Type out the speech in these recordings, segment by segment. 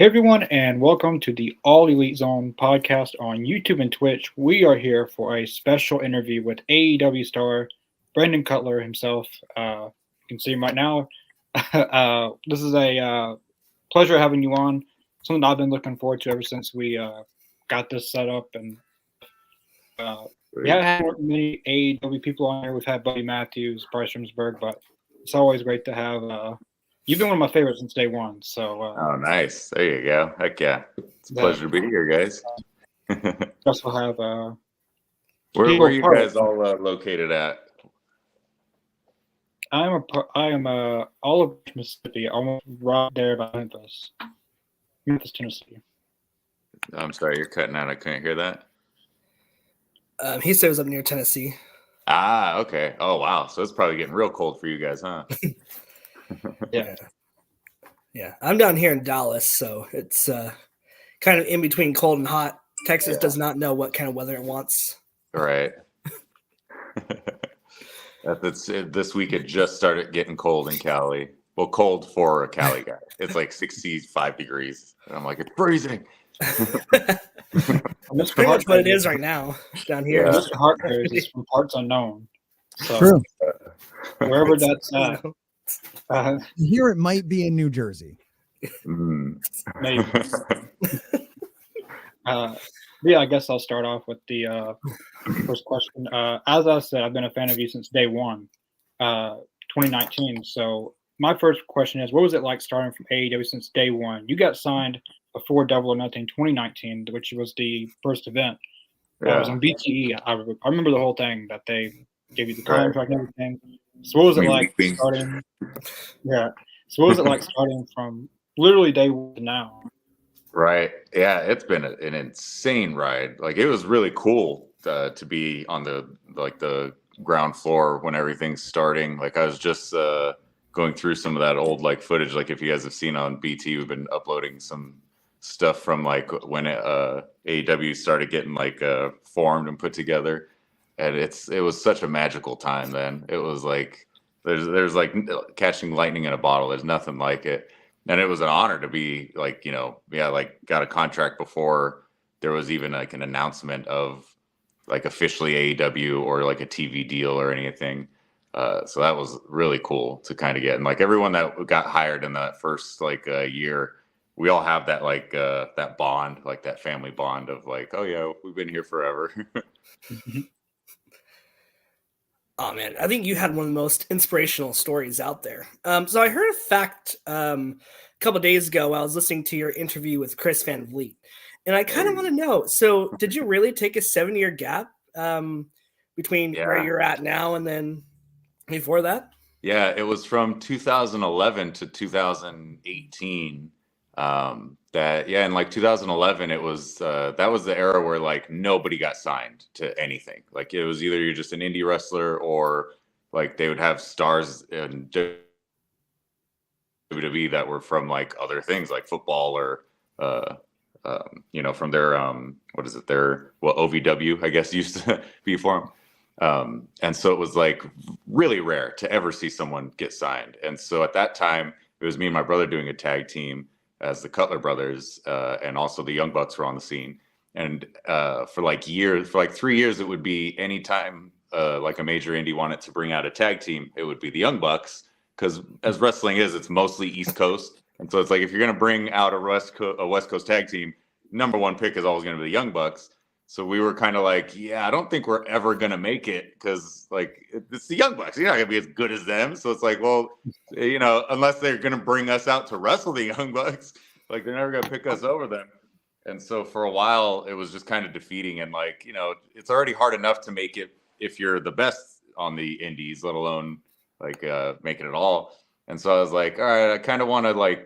Hey everyone, and welcome to the All Elite Zone podcast on YouTube and Twitch. We are here for a special interview with AEW star Brandon Cutler himself. You can see him right now. This is a pleasure having you on. Something I've been looking forward to ever since we got this set up. And we haven't had many AEW people on here. We've had Buddy Matthews, Bryce Remsburg, but it's always great to have. You've been one of my favorites since day one. So. Oh, nice. There you go. Heck yeah. It's a pleasure to be here, guys. Also have where are you guys all located at? I am all of Mississippi, almost right there by Memphis, Tennessee. I'm sorry, you're cutting out. I couldn't hear that. He said it was up near Tennessee. Ah, okay. Oh, wow. So it's probably getting real cold for you guys, huh? Yeah. I'm down here in Dallas, so it's kind of in between cold and hot. Texas does not know what kind of weather it wants. Right. This week it just started getting cold in Cali. Well, cold for a Cali guy. It's like 65 degrees. And I'm like, it's freezing. That's pretty much what it is right now down here. Yeah. Mr. Hart is from parts unknown. So true. Wherever that's at. Here it might be in New Jersey. Maybe. Yeah, I guess I'll start off with the first question. As I said, I've been a fan of you since day one, 2019. So my first question is, what was it like starting from AEW since day one? You got signed before Double or Nothing 2019, which was the first event. It was on BTE. I remember the whole thing that they gave you the contract and everything. So what was it like starting? Yeah. So what was it like starting from literally day one to now? Right. Yeah, it's been an insane ride. Like, it was really cool to be on the ground floor when everything's starting. Like, I was just going through some of that old footage. Like, if you guys have seen on BT, we've been uploading some stuff from when AEW started getting formed and put together. And it was such a magical time then. It was like there's like catching lightning in a bottle. There's nothing like it. And it was an honor to be got a contract before there was even an announcement of officially AEW or a TV deal or anything. So that was really cool to kind of get. And everyone that got hired in that first year, we all have that that bond, that family bond of oh yeah, we've been here forever. Oh man, I think you had one of the most inspirational stories out there. So I heard a fact a couple of days ago while I was listening to your interview with Chris Van Vliet, and I kind of want to know. So, did you really take a 7-year gap between where you're at now and then before that? Yeah, it was from 2011 to 2018. In 2011 it was that was the era where nobody got signed to anything. It was either you're just an indie wrestler or they would have stars in WWE that were from other things like football or from their OVW I guess used to be for them. And so it was really rare to ever see someone get signed. And so at that time it was me and my brother doing a tag team as the Cutler brothers, and also the Young Bucks were on the scene. And for 3 years, it would be anytime a major indie wanted to bring out a tag team, it would be the Young Bucks, because as wrestling is, it's mostly East Coast. And so it's if you're going to bring out a West Coast tag team, number one pick is always going to be the Young Bucks. So we were kind of I don't think we're ever going to make it because it's the Young Bucks. You're not going to be as good as them. So it's unless they're going to bring us out to wrestle the Young Bucks, they're never going to pick us over them. And so for a while, it was just kind of defeating. And it's already hard enough to make it if you're the best on the indies, let alone making it all. And so I was all right, I kind of want to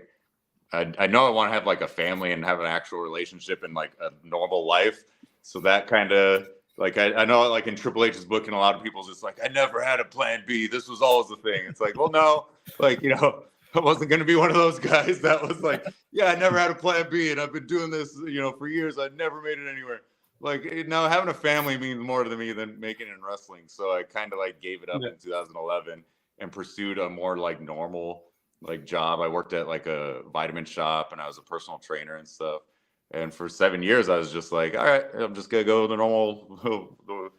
I know I want to have a family and have an actual relationship and a normal life. So that kind of I know in Triple H's book and a lot of people's it's I never had a plan B. This was always the thing. It's well, no, I wasn't going to be one of those guys that was yeah, I never had a plan B and I've been doing this, for years. I never made it anywhere. Now having a family means more to me than making it in wrestling. So I kind of gave it up in 2011 and pursued a more normal like job. I worked at like a vitamin shop, and I was a personal trainer and stuff. And for 7 years, I was just like, all right, I'm just gonna go the normal,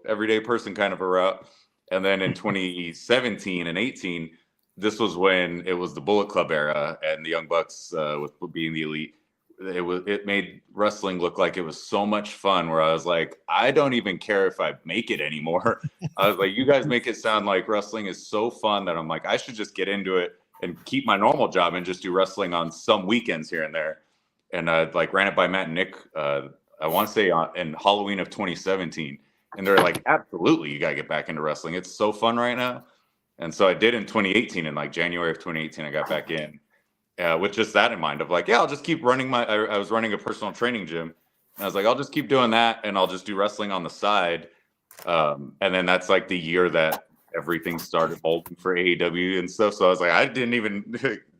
everyday person kind of a route. And then in 2017 and 18, this was when it was the Bullet Club era, and the Young Bucks with being the elite. It made wrestling look like it was so much fun, where I was like, I don't even care if I make it anymore. I was like, you guys make it sound like wrestling is so fun that I'm like, I should just get into it and keep my normal job and just do wrestling on some weekends here and there. And I like ran it by Matt and Nick, I want to say in Halloween of 2017. And they're like, absolutely, you got to get back into wrestling. It's so fun right now. And so I did in 2018, in like January of 2018, I got back in. With just that in mind of like, yeah, I'll just keep running I was running a personal training gym. And I was like, I'll just keep doing that, and I'll just do wrestling on the side. And then that's like the year that everything started molding for AEW and stuff. So I was like, I didn't even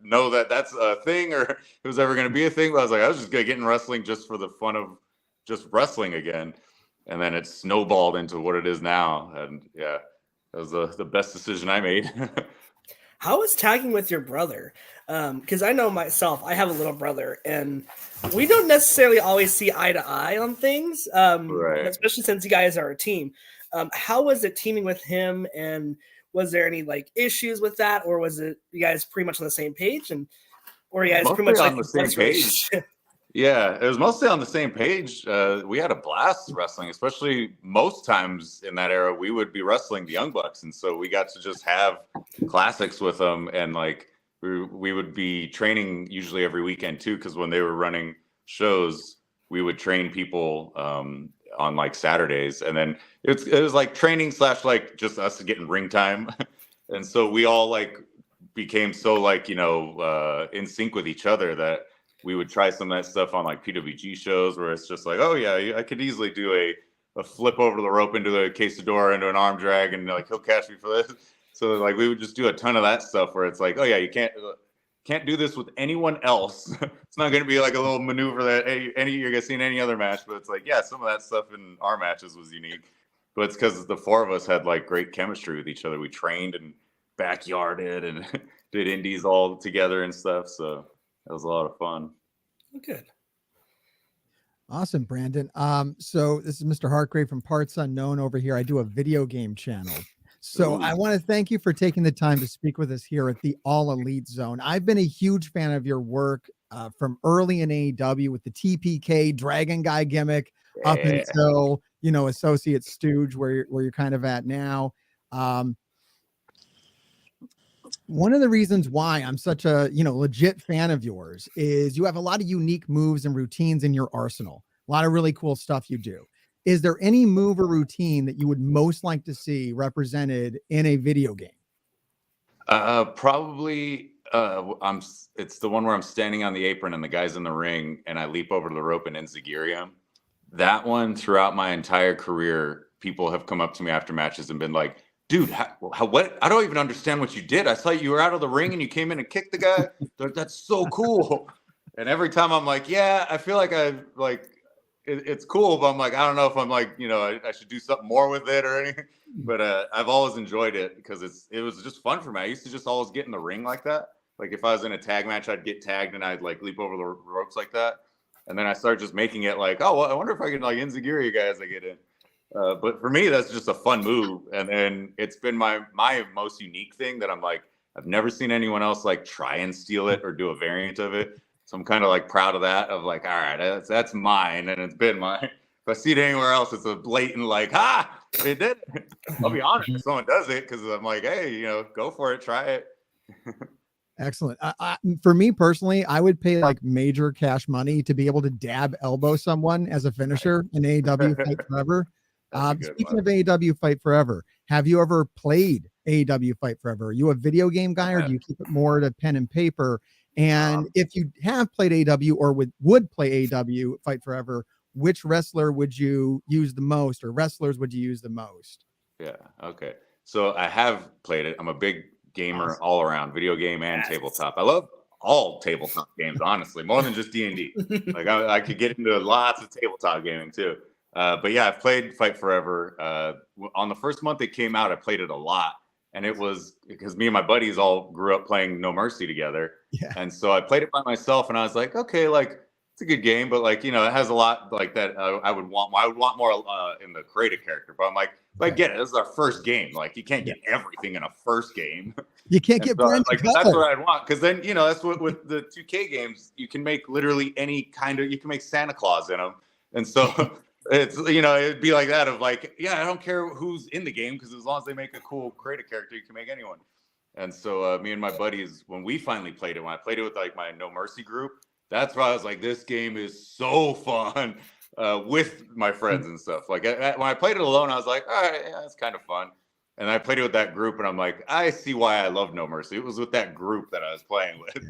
know that that's a thing, or it was ever going to be a thing. But I was like, I was just going to get in wrestling just for the fun of just wrestling again. And then it snowballed into what it is now. And yeah, that was the best decision I made. How is tagging with your brother? Because I know myself, I have a little brother, and we don't necessarily always see eye to eye on things, Right. especially since you guys are a team. How was it teaming with him, and was there any like issues with that, or was it you guys pretty much on the same page, and or you guys Mostly pretty much on the same page. Yeah, it was mostly on the same page. We had a blast wrestling, especially most times in that era, we would be wrestling the Young Bucks. And so we got to just have classics with them. And like, we would be training usually every weekend too, because when they were running shows, we would train people on like Saturdays. And then it was like training / like just us getting ring time. And so we all like became so like, in sync with each other that we would try some of that stuff on like PWG shows, where it's just like, oh yeah, I could easily do a flip over the rope into the quesadora, into an arm drag, and like he'll catch me for this. So like we would just do a ton of that stuff where it's like, oh yeah, you can't do this with anyone else. It's not going to be like a little maneuver that you're gonna see in any other match. But it's like, yeah, some of that stuff in our matches was unique. But it's because the four of us had like great chemistry with each other. We trained and backyarded and did indies all together and stuff. So that was a lot of fun. Good. Awesome, Brandon. So this is Mr. Hartgrave from Parts Unknown over here. I do a video game channel. So I want to thank you for taking the time to speak with us here at the All Elite Zone. I've been a huge fan of your work from early in AEW with the TPK Dragon Guy gimmick up until, Associate Stooge, where you're kind of at now. One of the reasons why I'm such a, legit fan of yours is you have a lot of unique moves and routines in your arsenal. A lot of really cool stuff you do. Is there any move or routine that you would most like to see represented in a video game? Probably it's the one where I'm standing on the apron and the guy's in the ring and I leap over the rope and enziguri him. That one, throughout my entire career, people have come up to me after matches and been like, dude, what? I don't even understand what you did. I saw you were out of the ring and you came in and kicked the guy. That's so cool. And every time I'm like, yeah, I feel like it's cool, but I'm like, I don't know if I'm like, I should do something more with it or anything. But I've always enjoyed it because it was just fun for me. I used to just always get in the ring like that. Like if I was in a tag match, I'd get tagged and I'd like leap over the ropes like that. And then I started just making it like, oh, well, I wonder if I can like enziguri a guy as I get in. But for me, that's just a fun move. And then it's been my most unique thing that I'm like, I've never seen anyone else like try and steal it or do a variant of it. So I'm kind of like proud of that, of like, all right, that's mine and it's been mine. If I see it anywhere else, it's a blatant like, they did it. I'll be honest if someone does it because I'm like, hey, go for it, try it. Excellent. For me personally, I would pay like major cash money to be able to dab elbow someone as a finisher in AEW Fight Forever. Speaking of AEW Fight Forever, have you ever played AEW Fight Forever? Are you a video game guy or do you keep it more to pen and paper? And if you have played AEW or would play AEW Fight Forever, which wrestler would you use the most or wrestlers would you use the most? Yeah. Okay. So I have played it. I'm a big gamer all around, video game and tabletop. I love all tabletop games, honestly, more than just D&D. Like I could get into lots of tabletop gaming too. But yeah, I've played Fight Forever. On the first month it came out, I played it a lot. And it was because me and my buddies all grew up playing No Mercy together. Yeah. And so I played it by myself, and I was like, okay, like it's a good game, but like, you know, it has a lot like that. I would want more in the creative character, but I'm like, I get it. This is our first game. Like, you can't get everything in a first game. You can't get Brandon like Cutler. that's what I'd want, because then, you know, that's what with the 2K games, you can make literally any kind of, you can make Santa Claus in them, and so it's, you know, it'd be like that of like, yeah, I don't care who's in the game, because as long as they make a cool creative character, you can make anyone. And so me and my buddies, when we finally played it, when I played it with like my No Mercy group, that's why I was like, this game is so fun with my friends and stuff. Like when I played it alone, I was like, all right, yeah, it's kind of fun. And I played it with that group, and I'm like, I see why I love No Mercy. It was with that group that I was playing with.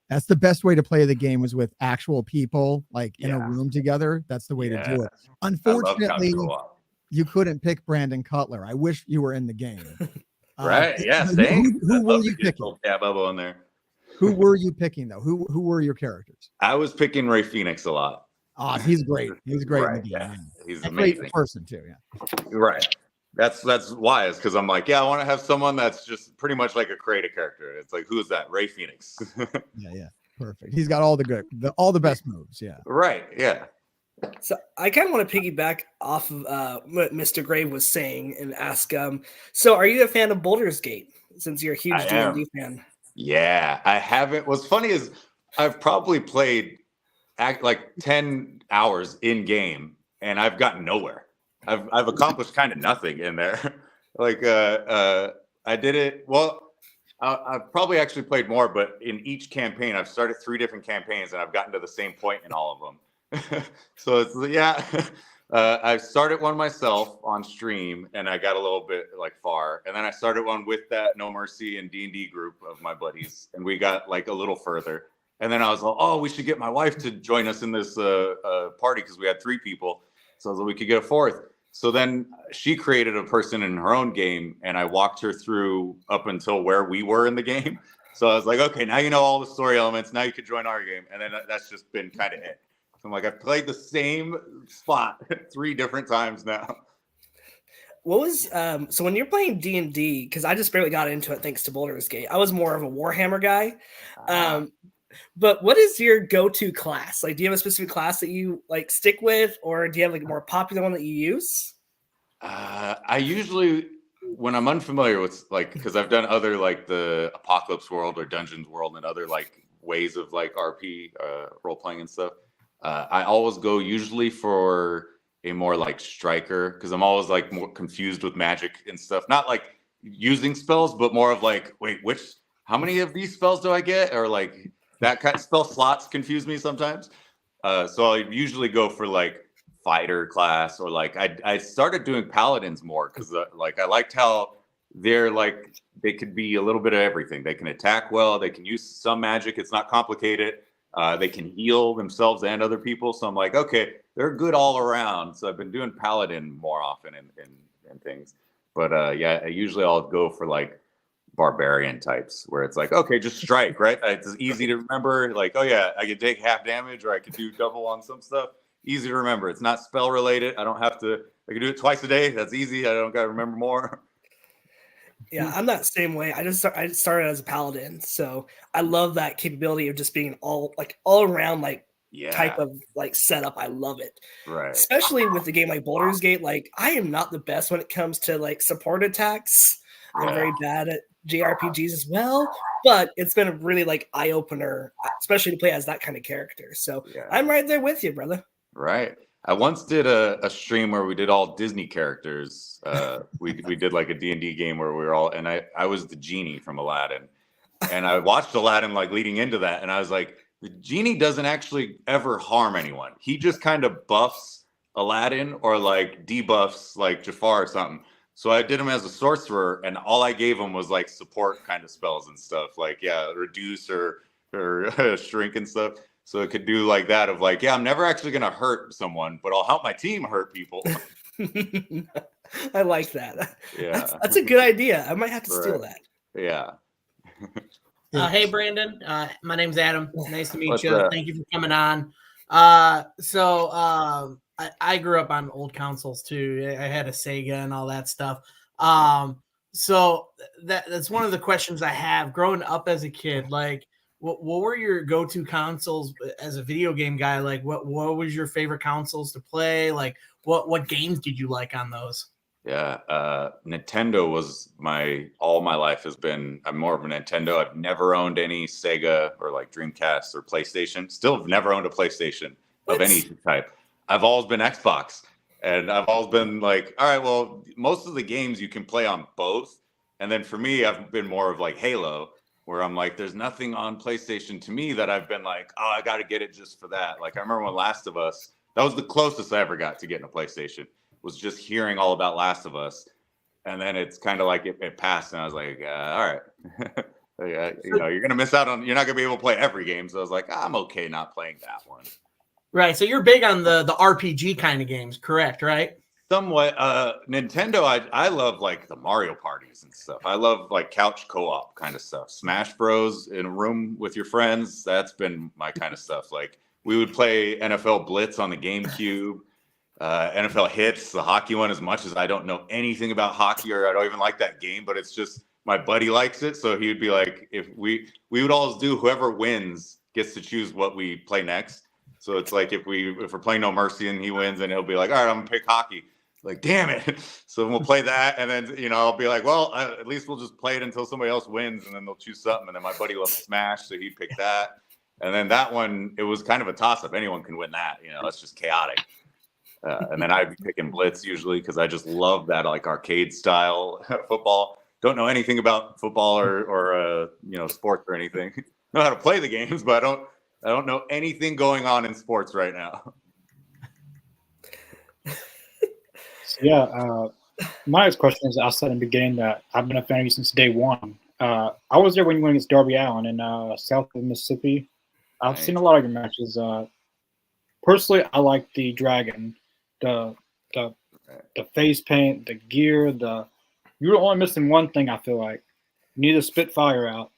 That's the best way to play the game, is with actual people, like in a room together. That's the way to do it. Unfortunately, you couldn't pick Brandon Cutler. I wish you were in the game. Right? Yeah. Same. Who were you picking? Bubba on there. Who were you picking though? Who were your characters? I was picking Ray Phoenix a lot. Oh, he's great. He's great. Right, in the game. yeah. He's a amazing great person too. Yeah. Right. That's why, is because I'm like, yeah, I want to have someone that's just pretty much like a creative character. It's like, who is that? Ray Phoenix. Yeah. Perfect. He's got all the best moves. Yeah. Right. Yeah. So I kind of want to piggyback off of what Mr. Grave was saying and ask, so are you a fan of Bouldergate, since you're a huge D&D fan? Yeah, I haven't. What's funny is I've probably played like 10 hours in game, and I've gotten nowhere. I've accomplished kind of nothing in there. Like I did it. Well, I've probably actually played more, but in each campaign, I've started 3 different campaigns, and I've gotten to the same point in all of them. So it's, yeah. I started one myself on stream, and I got a little bit like far, and then I started one with that No Mercy and D&D group of my buddies, and we got like a little further. And then I was like, oh, we should get my wife to join us in this party, because we had 3 people, so I was like, we could get a 4th. So then she created a person in her own game, and I walked her through up until where we were in the game. So I was like, okay, now you know all the story elements. Now you could join our game. And then that's just been kind of it. So I'm like, I've played the same spot 3 different times now. What was so when you're playing D&D, because I just barely got into it thanks to Bouldergate. I was more of a Warhammer guy. But what is your go-to class? Like, do you have a specific class that you like stick with, or do you have like a more popular one that you use? I usually, when I'm unfamiliar with, like, because I've done other like the Apocalypse World or Dungeons World and other like ways of like RP role playing and stuff, I always go usually for a more like striker, because I'm always like more confused with magic and stuff. Not like using spells, but more of like, wait, how many of these spells do I get? Or like that kind of spell slots confuse me sometimes. So I usually go for like fighter class, or like I started doing paladins more, because like I liked how they're like, they could be a little bit of everything. They can attack well, they can use some magic, it's not complicated. They can heal themselves and other people. So I'm like, okay, they're good all around. So I've been doing paladin more often and things. But yeah, usually I'll go for like barbarian types, where it's like, okay, just strike, right? It's easy to remember. Like, oh yeah, I could take half damage, or I could do double on some stuff. Easy to remember. It's not spell related. I don't have to. I can do it twice a day. That's easy. I don't got to remember more. Yeah, I'm that same way. I started as a paladin, so I love that capability of just being all around like type of like setup. I love it, right? Especially with the game like Bouldergate. Like, I am not the best when it comes to like support attacks. I'm very bad at JRPGs as well, but it's been a really like eye opener, especially to play as that kind of character. So I'm right there with you, brother. Right. I once did a stream where we did all Disney characters. We did like a D&D game where we were all, and I was the genie from Aladdin, and I watched Aladdin like leading into that, and I was like, the genie doesn't actually ever harm anyone. He just kind of buffs Aladdin, or like debuffs like Jafar or something. So I did him as a sorcerer, and all I gave him was like support kind of spells and stuff, like reduce or shrink and stuff. So it could do like that of like, yeah, I'm never actually going to hurt someone, but I'll help my team hurt people. I like that. Yeah. That's a good idea. I might have to steal that. Yeah. Hey, Brandon. My name's Adam. Nice to meet What's you. up? Thank you for coming on. So I grew up on old consoles too. I had a Sega and all that stuff. So that's one of the questions I have. Growing up as a kid, like, what were your go-to consoles as a video game guy? Like, what was your favorite consoles to play? Like, what games did you like on those? Yeah, Nintendo was all my life has been. I'm more of a Nintendo. I've never owned any Sega or like Dreamcast or PlayStation. Still have never owned a PlayStation of any type. I've always been Xbox, and I've always been like, all right, well, most of the games you can play on both. And then for me, I've been more of like Halo, where I'm like, there's nothing on PlayStation to me that I've been like, oh, I got to get it just for that. Like I remember when Last of Us, that was the closest I ever got to getting a PlayStation. Was just hearing all about Last of Us, and then it's kind of like it passed, and I was like, all right, you're gonna miss out on. You're not gonna be able to play every game. So I was like, I'm okay not playing that one. Right. So you're big on the RPG kind of games, correct? Right. Somewhat. Nintendo. I love like the Mario parties and stuff. I love like couch co-op kind of stuff. Smash Bros. In a room with your friends. That's been my kind of stuff. Like we would play NFL Blitz on the GameCube. NFL Hits, the hockey one, as much as I don't know anything about hockey or I don't even like that game, but it's just my buddy likes it. So he would be like, if we would always do whoever wins gets to choose what we play next. So it's like if we're playing No Mercy and he wins, and he'll be like, all right, I'm gonna pick hockey. Like, damn it. So we'll play that, and then I'll be like, well, at least we'll just play it until somebody else wins, and then they'll choose something. And then my buddy loves Smash, so he'd pick that. And then that one, it was kind of a toss-up. Anyone can win that. It's just chaotic. And then I'd be picking Blitz usually because I just love that like arcade style football. Don't know anything about football or sports or anything. Know how to play the games, but I don't know anything going on in sports right now. My next question is, I said in the beginning that I've been a fan of you since day one. I was there when you went against Darby Allin in south of Mississippi. I've seen a lot of your matches. Personally, I like the Dragon. The face paint, the gear, you're only missing one thing. I feel like you need to spit fire out.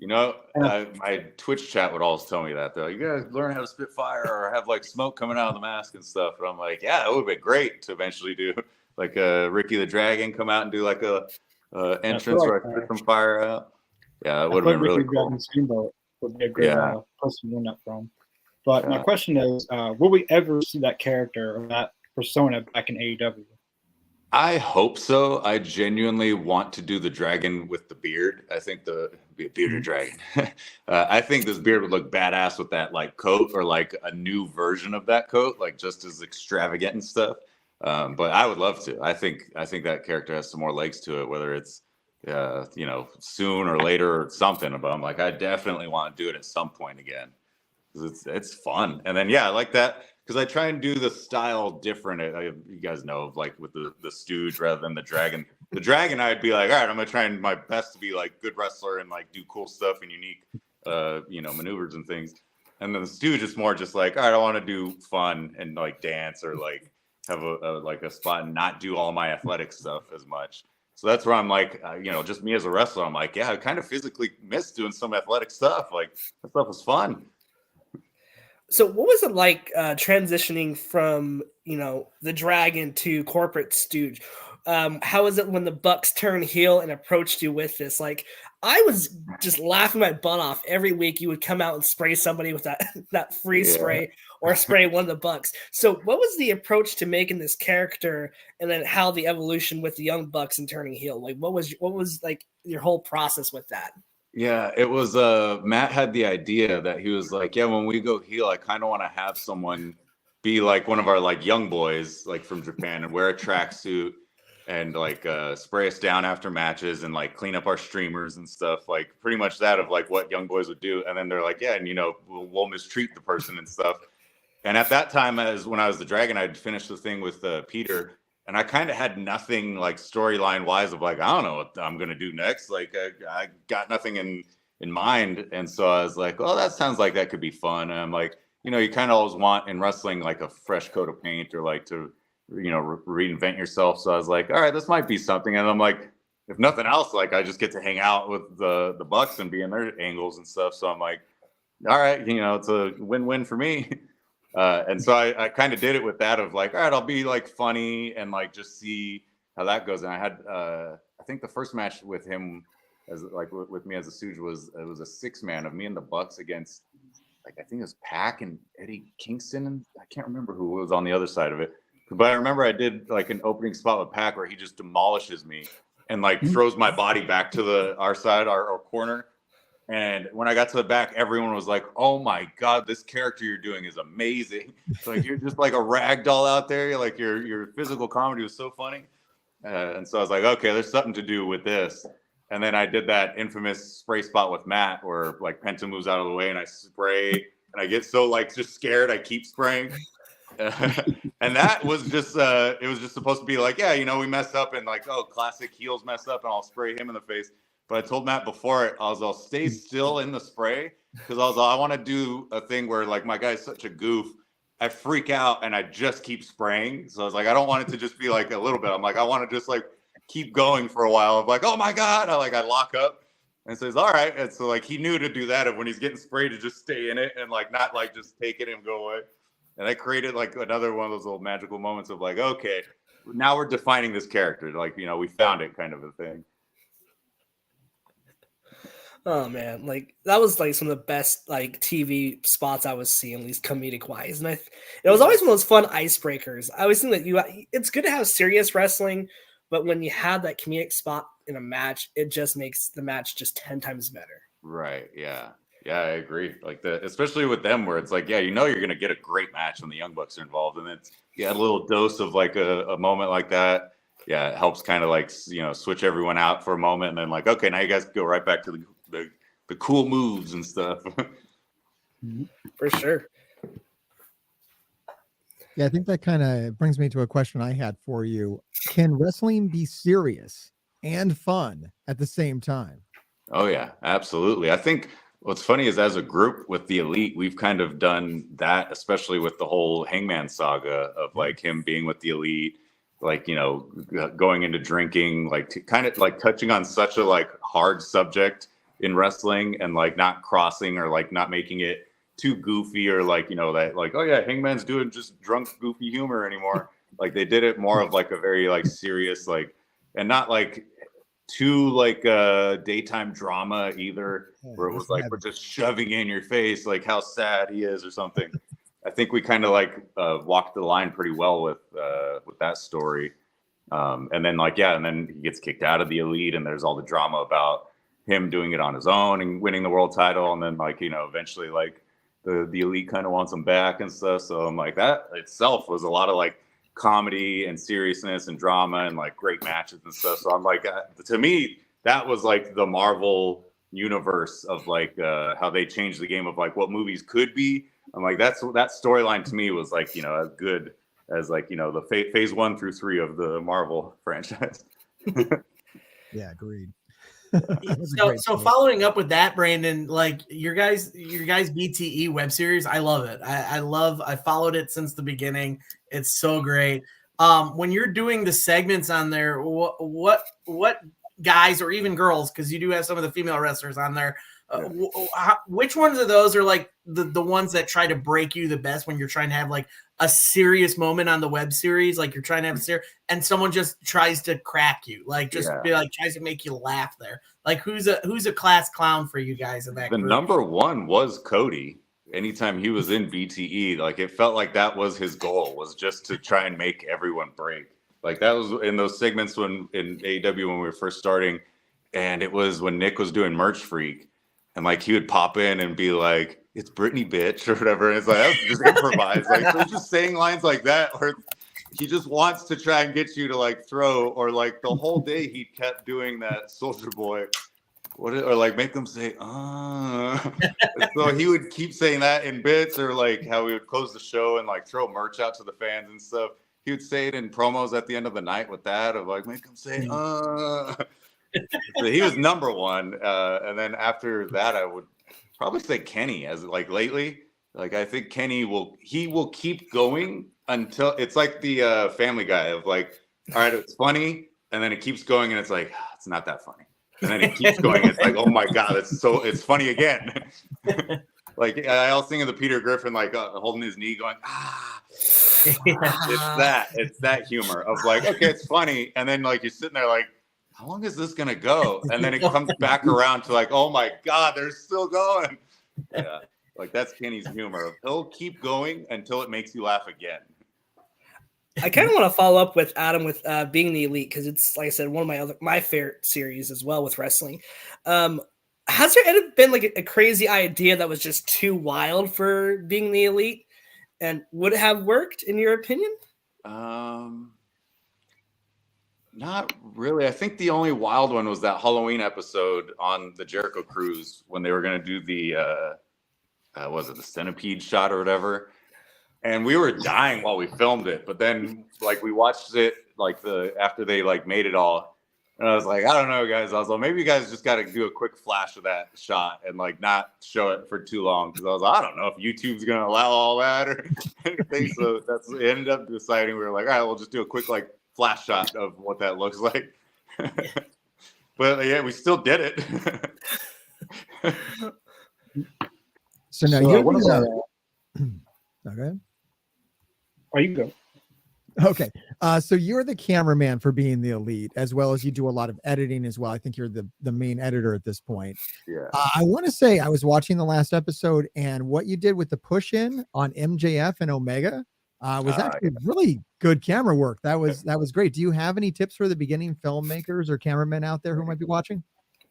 My Twitch chat would always tell me that though. You gotta learn how to spit fire or have like smoke coming out of the mask and stuff. And I'm like, yeah, it would be great to eventually do like Ricky the Dragon come out and do like a entrance where I spit some fire out. Yeah, it would have been really cool. Steamboat would be a good person to win that from. But my question is, will we ever see that character or that persona back in AEW? I hope so. I genuinely want to do the dragon with the beard. I think the bearded dragon. I think this beard would look badass with that like coat or like a new version of that coat, like just as extravagant and stuff. But I would love to. I think that character has some more legs to it, whether it's soon or later or something. But I'm like, I definitely want to do it at some point again. It's fun. And then I like that because I try and do the style different. You guys know, like with the stooge rather than the dragon. The dragon, I'd be like, all right, I'm gonna try my best to be like good wrestler and like do cool stuff and unique maneuvers and things. And then the stooge is more just like, all right, I want to do fun and like dance or like have a spot and not do all my athletic stuff as much. So that's where I'm like, just me as a wrestler, I'm like, I kind of physically miss doing some athletic stuff. Like that stuff was fun. So what was it like transitioning from, the Dragon to corporate stooge? How was it when the Bucks turned heel and approached you with this? Like, I was just laughing my butt off every week. You would come out and spray somebody with that free spray or spray one of the Bucks. So what was the approach to making this character, and then how the evolution with the Young Bucks and turning heel? Like, what was like your whole process with that? Yeah, it was Matt had the idea that he was like, when we go heel, I kind of want to have someone be like one of our like young boys like from Japan and wear a tracksuit and like spray us down after matches and like clean up our streamers and stuff, like pretty much that of like what young boys would do. And then they're like, we'll mistreat the person and stuff. And at that time, as when I was the Dragon, I'd finished the thing with Peter. And I kind of had nothing like storyline wise of like, I don't know what I'm going to do next. Like I got nothing in mind. And so I was like, well, that sounds like that could be fun. And I'm like, you kind of always want in wrestling, like a fresh coat of paint or like to, reinvent yourself. So I was like, all right, this might be something. And I'm like, if nothing else, like I just get to hang out with the Bucks and be in their angles and stuff. So I'm like, all right, it's a win-win for me. And so I kind of did it with that of like, all right, I'll be like funny and like just see how that goes. And I had, I think the first match with him as like with me as a Suge was it was a 6-man of me and the Bucks against like I think it was Pac and Eddie Kingston, and I can't remember who was on the other side of it. But I remember I did like an opening spot with Pac where he just demolishes me and like throws my body back to our side, our corner. And when I got to the back, everyone was like, "Oh my God, this character you're doing is amazing! Like you're just like a rag doll out there. Like your physical comedy was so funny." And so I was like, "Okay, there's something to do with this." And then I did that infamous spray spot with Matt, where like Penta moves out of the way and I spray, and I get so like just scared, I keep spraying. And that was just it was just supposed to be like, yeah, you know, we messed up and like, oh, classic heels messed up, and I'll spray him in the face. But I told Matt before it, I'll stay still in the spray because I want to do a thing where like my guy's such a goof, I freak out and I just keep spraying. So I was like, I don't want it to just be like a little bit. I'm like, I want to just like keep going for a while. I'm like, oh my God, I lock up and says, all right. And so like he knew to do that, of when he's getting sprayed to just stay in it and like not like just take it and go away. And I created like another one of those little magical moments of like, okay, now we're defining this character. Like, you know, we found it, kind of a thing. Oh man, like that was like some of the best like TV spots I was seeing, at least comedic wise, and it was always one of those fun icebreakers. I always think that it's good to have serious wrestling, but when you have that comedic spot in a match, it just makes the match just 10 times better. Right? Yeah, I agree. Like especially with them, where it's like, yeah, you know, you're gonna get a great match when the Young Bucks are involved, and it's a little dose of like a moment like that. Yeah, it helps kind of like, you know, switch everyone out for a moment, and then like, okay, now you guys go right back to the cool moves and stuff. For sure. Yeah, I think that kind of brings me to a question I had for you. Can wrestling be serious and fun at the same time? Oh yeah, absolutely. I think what's funny is as a group with the Elite, we've kind of done that, especially with the whole Hangman saga of like him being with the Elite, like, you know, going into drinking, like kind of like touching on such a like hard subject in wrestling, and like not crossing or like not making it too goofy or like, you know, that like, oh yeah, Hangman's doing just drunk goofy humor anymore. Like they did it more of like a very like serious, like, and not like too like daytime drama either, where it was like we're just shoving in your face like how sad he is or something. I think we kind of like walked the line pretty well with that story. And then like, yeah, and then he gets kicked out of the Elite, and there's all the drama about him doing it on his own and winning the world title, and then like, you know, eventually like the Elite kind of wants him back and stuff. So I'm like, that itself was a lot of like comedy and seriousness and drama and like great matches and stuff. So I'm like, to me, that was like the Marvel universe of like how they changed the game of like what movies could be. I'm like, that storyline to me was like, you know, as good as like, you know, the phase 1 through 3 of the Marvel franchise. Yeah, agreed. So following up with that, Brandon, like your guys BTE web series, I love it. I followed it since the beginning. It's so great. When you're doing the segments on there, what guys or even girls, because you do have some of the female wrestlers on there, which ones of those are like the ones that try to break you the best when you're trying to have like a serious moment on the web series, like you're trying to have a serious, and someone just tries to crack you, like just be like tries to make you laugh there. Like who's a class clown for you guys in that group? Number one was Cody. Anytime he was in BTE, like it felt like that was his goal, was just to try and make everyone break. Like that was in those segments when in AEW when we were first starting, and it was when Nick was doing Merch Freak, and like he would pop in and be like, "It's Brittany, bitch," or whatever. And it's like that was just improvised. Like so just saying lines like that, where he just wants to try and get you to like throw, or like the whole day he kept doing that Soldier Boy. Or like make them say, So he would keep saying that in bits, or like how we would close the show and like throw merch out to the fans and stuff. He would say it in promos at the end of the night with that, of like, make them say, So he was number one. And then after that, I would probably say Kenny, as like lately. Like I think Kenny will keep going until it's like the Family Guy of like, all right, it's funny, and then it keeps going, and it's like, it's not that funny. And then it keeps going. It's like, oh my God, it's funny again. Like I was thinking of the Peter Griffin, like holding his knee going, It's that humor of like, okay, it's funny. And then like you're sitting there like, how long is this gonna go? And then it comes back around to like, oh my God, they're still going. Yeah, like that's Kenny's humor. He'll keep going until it makes you laugh again. I kind of want to follow up with Adam with Being the Elite, because it's, like I said, one of my favorite series as well with wrestling. Has there been like a crazy idea that was just too wild for Being the Elite, and would it have worked in your opinion? Not really. I think the only wild one was that Halloween episode on the Jericho Cruise when they were going to do the was it the centipede shot or whatever. And we were dying while we filmed it, but then like we watched it like after they like made it all, and I was like, I don't know, guys. I was like, maybe you guys just got to do a quick flash of that shot and like not show it for too long, because I was like, I don't know if YouTube's gonna allow all that or anything. So we ended up deciding we were like, all right, we'll just do a quick like flash shot of what that looks like. But yeah, we still did it. So now So, you're what about okay. are you go? Okay. So you're the cameraman for Being the Elite, as well as you do a lot of editing as well. I think you're the main editor at this point. Yeah. I want to say I was watching the last episode, and what you did with the push in on MJF and Omega was actually really good camera work. That was great. Do you have any tips for the beginning filmmakers or cameramen out there who might be watching?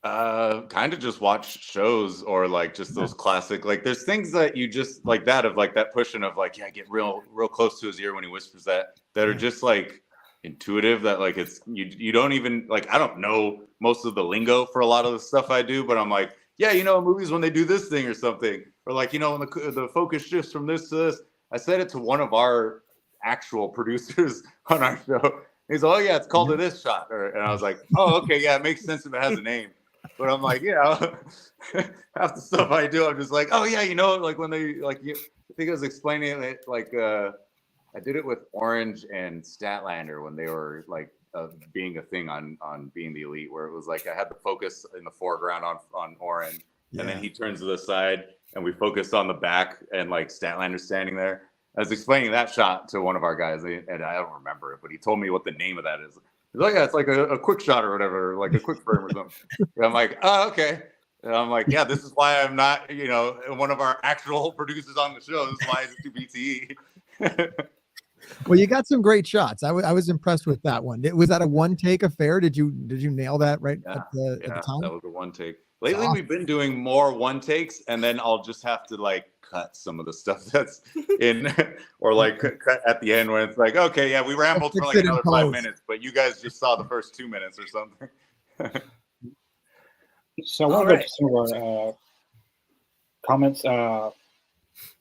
Kind of just watch shows or like just those classic, like there's things that you just like that of like that pushing of like, yeah, get real close to his ear when he whispers that are just like intuitive, that like it's you don't even like, I don't know most of the lingo for a lot of the stuff I do, but I'm like, yeah, you know, movies when they do this thing or something, or like, you know, when the focus shifts from this to this. I said it to one of our actual producers on our show. He's like, oh yeah, it's called this shot, and I was like, oh okay, yeah, it makes sense if it has a name. But I'm like, yeah, half the stuff I do, I'm just like, oh yeah, you know, like when they like, I think I was explaining it like I did it with Orange and Statlander when they were like being a thing on Being the Elite, where it was like I had the focus in the foreground on Orange, and then he turns to the side, and we focused on the back, and like Statlander standing there. I was explaining that shot to one of our guys, and I don't remember it, but he told me what the name of that is. He's like, yeah, it's like a quick shot or whatever, like a quick frame or something. And I'm like, oh, okay. And I'm like, yeah, this is why I'm not, you know, one of our actual producers on the show. This is why I just do BTE. Well, you got some great shots. I was impressed with that one. Was that a one take affair? Did you nail that right at the time? That was a one take. Lately, we've been doing more one takes, and then I'll just have to like cut some of the stuff that's in, or like cut at the end when it's like, okay, yeah, we rambled for like another 5 minutes, but you guys just saw the first 2 minutes or something. So I want to go to some of our comments. There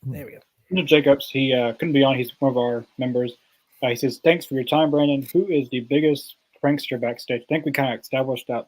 we go. Jacobs, he couldn't be on. He's one of our members. He says, thanks for your time, Brandon. Who is the biggest prankster backstage? I think we kind of established that.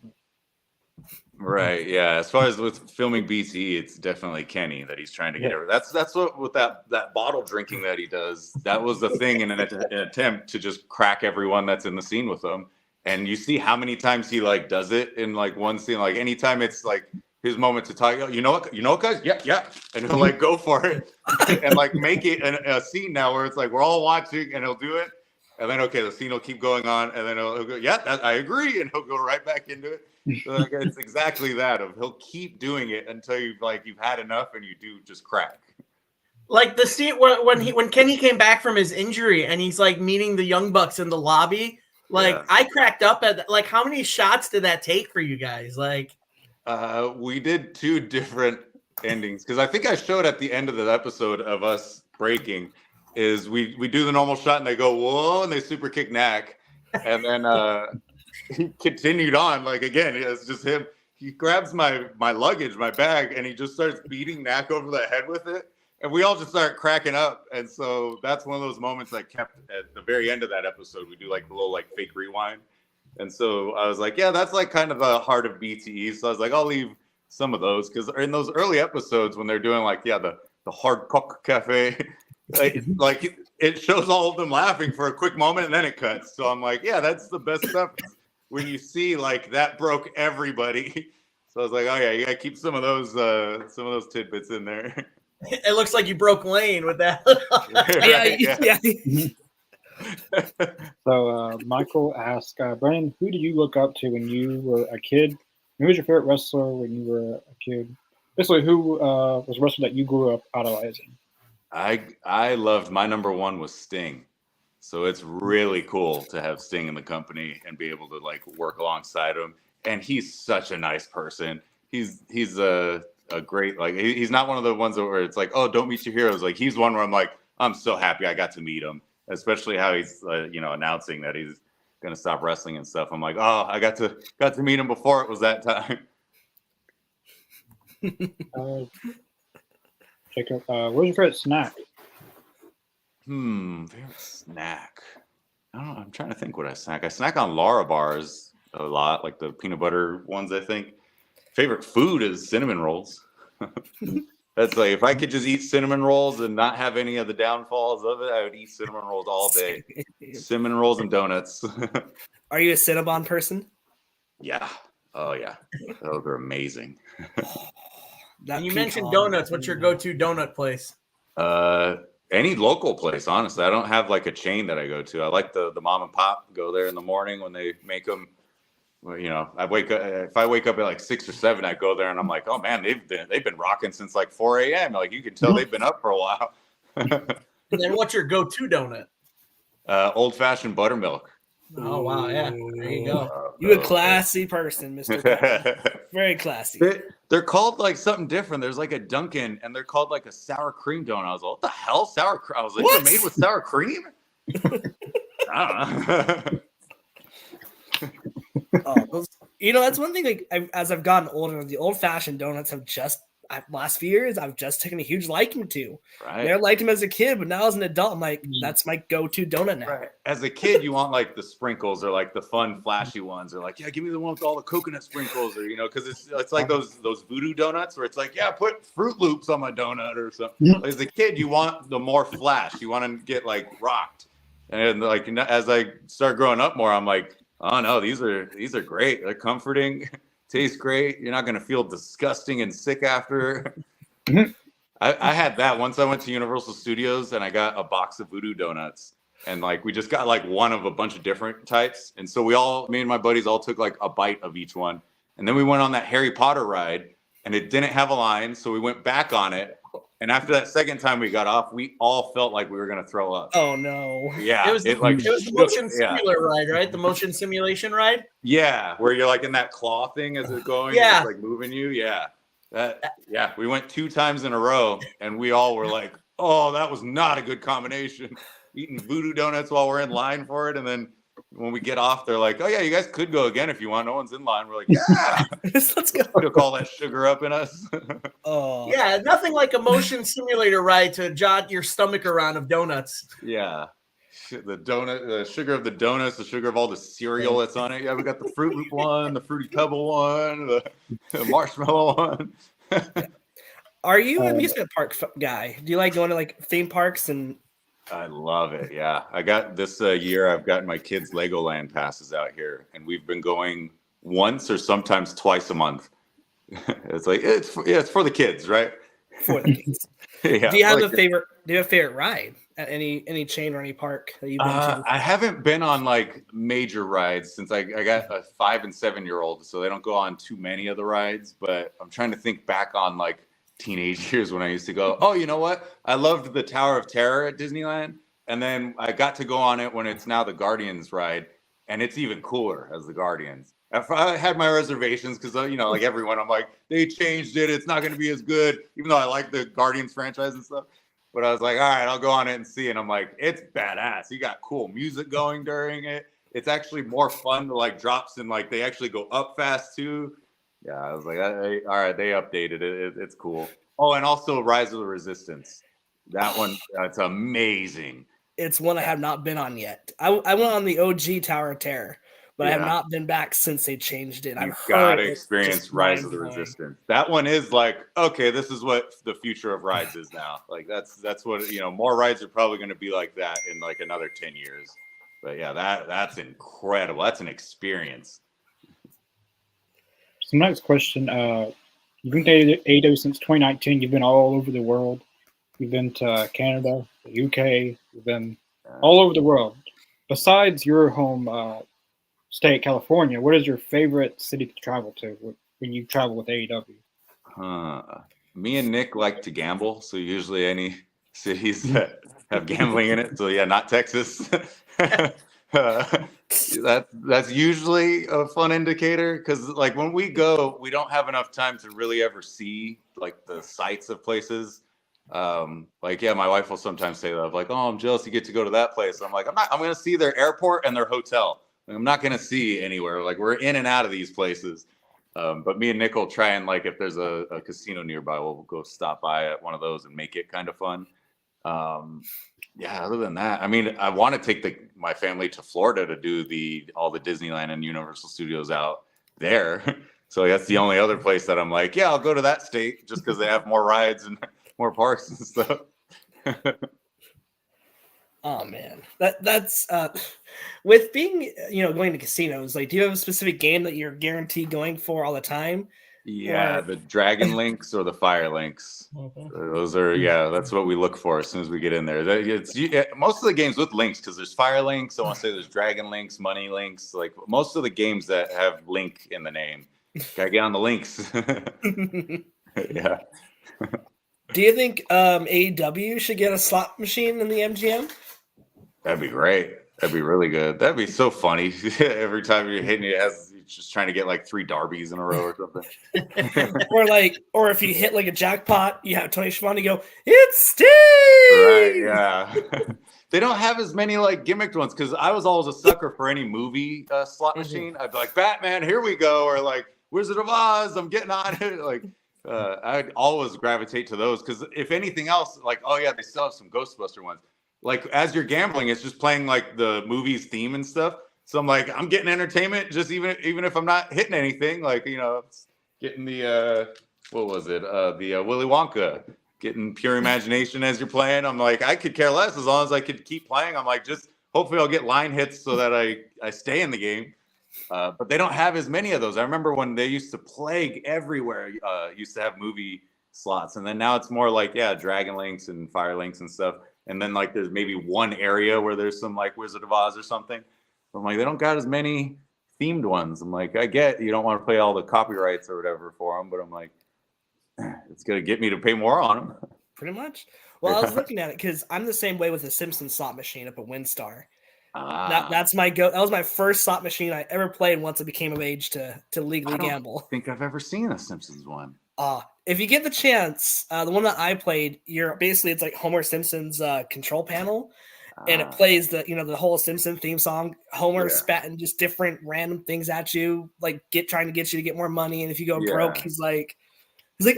Right. Yeah. As far as with filming BT, it's definitely Kenny that he's trying to get over. That's what with that bottle drinking that he does. That was the thing in an attempt to just crack everyone that's in the scene with him. And you see how many times he like does it in like one scene. Like anytime it's like his moment to talk. You know what, guys? Yeah. And he'll like go for it and like make it a scene now where it's like we're all watching and he'll do it. And then, okay, the scene will keep going on, and then he'll go, yeah, I agree, and he'll go right back into it. So like, it's exactly that of he'll keep doing it until you've had enough, and you do just crack. Like the scene when Kenny came back from his injury, and he's like meeting the Young Bucks in the lobby. Like I cracked up at like how many shots did that take for you guys? Like, we did 2 different endings because I think I showed at the end of the episode of us breaking. Is we do the normal shot and they go whoa and they super kick Knack, and then he continued on like again it's just him. He grabs my luggage, my bag, and he just starts beating Knack over the head with it, and we all just start cracking up. And so that's one of those moments I kept at the very end of that episode. We do like a little like fake rewind, and so I was like, yeah, that's like kind of the heart of BTE. So I was like, I'll leave some of those because in those early episodes when they're doing like the hard cock cafe. Like it shows all of them laughing for a quick moment and then it cuts. So I'm like, yeah, that's the best stuff when you see like that broke everybody. So I was like, oh yeah, you gotta keep some of those tidbits in there. It looks like you broke Lane with that. Yeah. So Michael asked, Brandon, who did you look up to when you were a kid? Who was your favorite wrestler when you were a kid? Basically, who was a wrestler that you grew up idolizing? I loved, my number one was Sting. So it's really cool to have Sting in the company and be able to like work alongside him. And he's such a nice person. He's a great, like, he's not one of the ones where it's like, oh, don't meet your heroes. Like, he's one where I'm like, I'm so happy I got to meet him, especially how he's announcing that he's gonna stop wrestling and stuff. I'm like, oh, I got to meet him before it was that time. Jacob, what's your favorite snack? Favorite snack. I don't know. I'm trying to think what I snack. I snack on Lara bars a lot, like the peanut butter ones, I think. Favorite food is cinnamon rolls. That's like, if I could just eat cinnamon rolls and not have any of the downfalls of it, I would eat cinnamon rolls all day. Cinnamon rolls and donuts. Are you a Cinnabon person? Yeah. Oh, yeah. Those are amazing. And you mentioned donuts. What's your go-to donut place? Any local place, honestly. I don't have like a chain that I go to. I like the mom and pop. Go there in the morning when they make them. Well, I wake up. If I wake up at like 6 or 7, I go there and I'm like, oh man, they've been rocking since like 4 a.m. Like you can tell they've been up for a while. And then what's your go-to donut? Old fashioned buttermilk. Oh wow, yeah. There you go. You a classy person, Mr. Very classy. They're called like something different. There's like a Dunkin' and they're called like a sour cream donut. I was like, what the hell? Sour cream? I was like, they're made with sour cream? I don't know. That's one thing. Like, as I've gotten older, the old-fashioned donuts have just last few years I've just taken a huge liking to. Right. I liked them as a kid, but now as an adult, I'm like, that's my go-to donut now. Right. As a kid, you want like the sprinkles or like the fun, flashy ones, or like, yeah, give me the one with all the coconut sprinkles, or because it's like those voodoo donuts where it's like, yeah, put Fruit Loops on my donut or something. Yeah. As a kid, you want the more flash. You want to get like rocked, and like as I start growing up more, I'm like, oh no, these are great. They're comforting, taste great. You're not gonna feel disgusting and sick after. I had that once. I went to Universal Studios and I got a box of voodoo donuts, and like we just got like one of a bunch of different types, and so me and my buddies all took like a bite of each one, and then we went on that Harry Potter ride, and it didn't have a line, so we went back on it. And after that second time we got off, we all felt like we were going to throw up. Oh, no. Yeah. It was the motion simulator ride, right? The motion simulation ride? Yeah, where you're like in that claw thing as it's going. Yeah. It's like moving you. Yeah. We went 2 times in a row, and we all were like, oh, that was not a good combination. Eating voodoo donuts while we're in line for it, and then when we get off, they're like, oh, yeah, you guys could go again if you want. No one's in line. We're like, yeah. Let's go. Put all that sugar up in us. Oh. Yeah, nothing like a motion simulator ride to jot your stomach around of donuts. Yeah. The donut, the sugar of the donuts, the sugar of all the cereal that's on it. Yeah, we got the Fruit Loop one, the Fruity Pebble one, the marshmallow one. Are you an amusement park guy? Do you like going to like theme parks and... I love it. Yeah. I got this year, I've gotten my kids' Legoland passes out here, and we've been going once or sometimes twice a month. It's like, it's for the kids, right? For the kids. Yeah. Do you have a favorite ride at any chain or any park that you've been to? I haven't been on like major rides since I got a 5 and 7-year-old, so they don't go on too many of the rides, but I'm trying to think back on like teenage years when I used to go, oh, you know what? I loved the Tower of Terror at Disneyland. And then I got to go on it when it's now the Guardians ride. And it's even cooler as the Guardians. I had my reservations because, like everyone, I'm like, they changed it. It's not going to be as good, even though I like the Guardians franchise and stuff. But I was like, all right, I'll go on it and see. And I'm like, it's badass. You got cool music going during it. It's actually more fun to like drops and like they actually go up fast too. Yeah, I was like, all right, they updated it. It's cool. Oh, and also Rise of the Resistance. That one, that's amazing. It's one I have not been on yet. I went on the OG Tower of Terror, but I have not been back since they changed it. You've got to experience Rise of the Resistance. That one is like, okay, this is what the future of rides is now. Like that's what, more rides are probably going to be like that in like another 10 years. But yeah, that's incredible. That's an experience. So next question, you've been to ADO since 2019. You've been all over the world. You've been to Canada, the UK. You've been all over the world. besides your home state, California, what is your favorite city to travel to when you travel with AEW? Me and Nick like to gamble, so usually any cities that have gambling in it. So yeah, not Texas. That's usually a fun indicator because like when we go, we don't have enough time to really ever see like the sights of places. Like yeah, my wife will sometimes say that like, oh, I'm jealous you get to go to that place. I'm like, I'm gonna see their airport and their hotel. I'm not gonna see anywhere. Like we're in and out of these places. But me and Nick will try and like if there's a casino nearby, we'll go stop by at one of those and make it kind of fun. Yeah, other than that, I mean, I want to take my family to Florida to do all the Disneyland and Universal Studios out there. So that's the only other place that I'm like, yeah, I'll go to that state just because they have more rides and more parks and stuff. Oh man, that's with being going to casinos. Like, do you have a specific game that you're guaranteed going for all the time? Yeah, the Dragon Links or the Fire Links. Okay. Those are that's what we look for as soon as we get in there. Most of the games with links because there's Fire Links. I want to say there's Dragon Links, Money Links. Like most of the games that have Link in the name, gotta get on the links. Yeah. Do you think AEW should get a slot machine in the MGM? That'd be great. That'd be really good. That'd be so funny. Every time you're hitting it, you're just trying to get like 3 Darbies in a row or something. or if you hit like a jackpot, you have Tony Schiavone go, it's Steve! Right, yeah. They don't have as many like gimmicked ones because I was always a sucker for any movie slot machine. I'd be like, Batman, here we go. Or like Wizard of Oz, I'm getting on it. Like I'd always gravitate to those because if anything else, like, oh yeah, they still have some Ghostbuster ones. Like as you're gambling, it's just playing like the movie's theme and stuff. So I'm like, I'm getting entertainment, just even if I'm not hitting anything. Like getting the what was it? The Willy Wonka, getting pure imagination as you're playing. I'm like, I could care less as long as I could keep playing. I'm like, just hopefully I'll get line hits so that I stay in the game. But they don't have as many of those. I remember when they used to plague everywhere. Used to have movie slots, and then now it's more like Dragon Links and Fire Links and stuff. And then like there's maybe one area where there's some like Wizard of Oz or something. I'm like, they don't got as many themed ones. I'm like, I get you don't want to play all the copyrights or whatever for them, but I'm like, it's gonna get me to pay more on them. Pretty much. Well, I was looking at it because I'm the same way with the Simpsons slot machine up at WinStar. That's my go. That was my first slot machine I ever played once I became of age to legally gamble. I think I've ever seen a Simpsons one. If you get the chance, the one that I played, it's like Homer Simpson's control panel, and it plays the whole Simpson theme song. Homer spatting just different random things at you, like trying to get you to get more money. And if you go broke, he's like,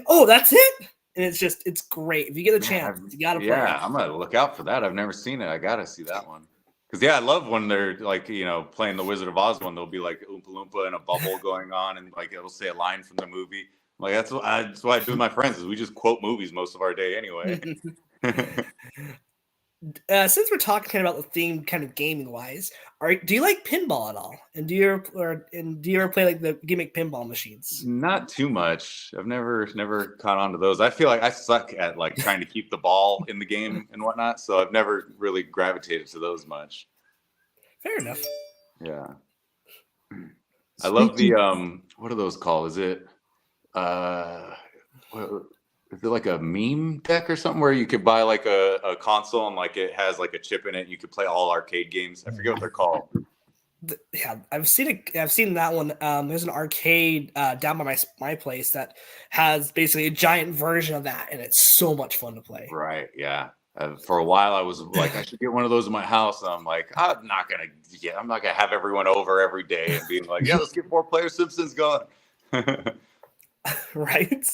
oh, that's it. And it's great. If you get the chance, you gotta play. Yeah, I'm gonna look out for that. I've never seen it. I gotta see that one. Because I love when they're like playing the Wizard of Oz one. There'll be like Oompa Loompa and a bubble going on, and like it'll say a line from the movie. Like that's what I do with my friends is we just quote movies most of our day anyway. Since we're talking kind of about the theme, kind of gaming wise, do you like pinball at all? And do you ever play like the gimmick pinball machines? Not too much. I've never caught on to those. I feel like I suck at like trying to keep the ball in the game and whatnot, so I've never really gravitated to those much. Fair enough. Yeah, I love the what are those called? Is it is it like a meme deck or something where you could buy like a console and like it has like a chip in it and you could play all arcade games? I forget what they're called. Yeah, I've seen it. I've seen that one. There's an arcade down by my place that has basically a giant version of that, and it's so much fun to play. Right. Yeah. For a while, I was like, I should get one of those in my house. And I'm like, I'm not gonna have everyone over every day and being like, let's get 4-player Simpsons going. Right.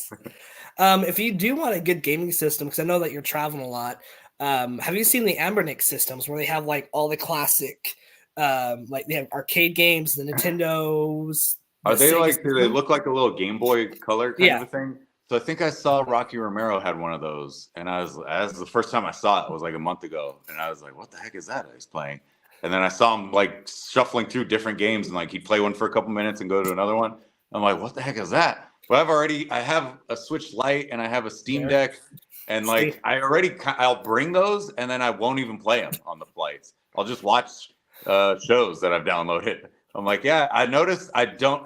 If you do want a good gaming system, because I know that you're traveling a lot, have you seen the Ambernick systems where they have like all the classic, like they have arcade games, the Nintendos? Are they like? Do they look like a little Game Boy Color kind of a thing? So I think I saw Rocky Romero had one of those, and as the first time I saw it was like a month ago, and I was like, "What the heck is that he's playing?" And then I saw him like shuffling through different games, and like he'd play one for a couple minutes and go to another one. I'm like, "What the heck is that?" But I have a Switch Lite and I have a Steam Deck, and like I'll bring those, and then I won't even play them on the flights. I'll just watch shows that I've downloaded. I'm like, yeah, I noticed I don't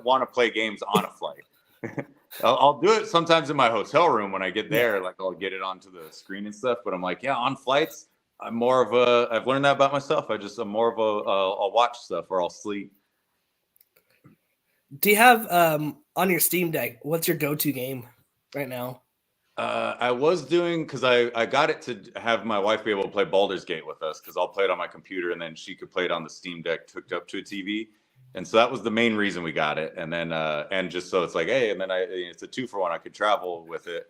want to play games on a flight. I'll do it sometimes in my hotel room when I get there, like I'll get it onto the screen and stuff. But I'm like, yeah, on flights, I've learned that about myself. I'm more of I'll watch stuff or I'll sleep. Do you have on your Steam Deck, what's your go-to game right now? I was doing, because I got it to have my wife be able to play Bouldergate with us, because I'll play it on my computer and then she could play it on the Steam Deck hooked up to a TV. And so that was the main reason we got it. And then, and just so it's like, hey, and then it's a 2-for-1. I could travel with it.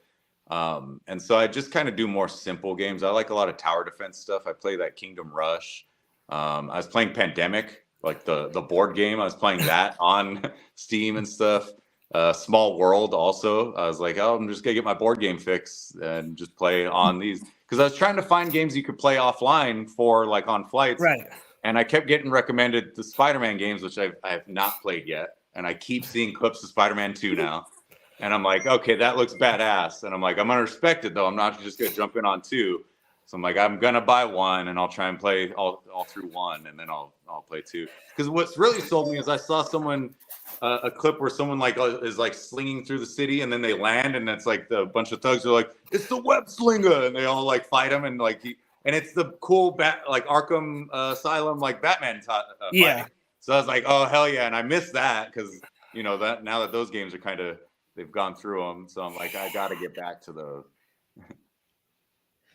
And so I just kind of do more simple games. I like a lot of tower defense stuff. I play that Kingdom Rush. I was playing Pandemic, like the board game. I was playing that on Steam and stuff. Small World also. I was like, oh, I'm just gonna get my board game fix and just play on these, because I was trying to find games you could play offline for like on flights. Right. And I kept getting recommended the SpiderMan games, which I have not played yet. And I keep seeing clips of SpiderMan 2 now. And I'm like, okay, that looks badass. And I'm like, I'm gonna respect it though. I'm not just gonna jump in on 2. So I'm like, I'm gonna buy 1 and I'll try and play all through 1, and then I'll play 2. Because what's really sold me is I saw someone a clip where someone like is like slinging through the city, and then they land, and it's like the bunch of thugs are like, it's the web slinger, and they all like fight him, and like and it's the cool like Arkham Asylum like Batman yeah. fighting. So I was like, oh hell yeah, and I missed that because that now that those games are they've gone through them, so I'm like, I got to get back to those.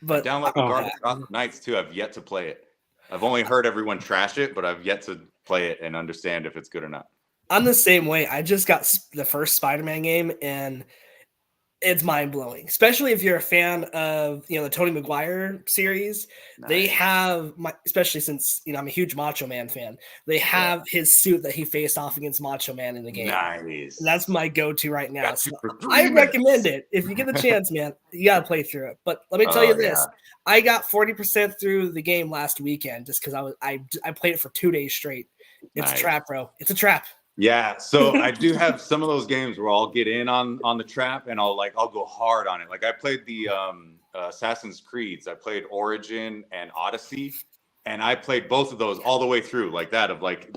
But download Garbage Nights too. I've yet to play it. I've only heard everyone trash it, but I've yet to play it and understand if it's good or not. I'm the same way. I just got the first Spider-Man game, and it's mind-blowing, especially if you're a fan of the Tobey Maguire series. Nice. They have especially since I'm a huge Macho Man fan, they have his suit that he faced off against Macho Man in the game. Nice. And that's my go-to right now. So I recommend it. If you get the chance, man, you gotta play through it. But let me tell you this. I got 40% through the game last weekend just because I played it for 2 days straight. It's a trap, bro. It's a trap. Yeah, so I do have some of those games where I'll get in on the trap and I'll go hard on it. Like I played the Assassin's Creeds. I played Origin and Odyssey, and I played both of those all the way through, like that of like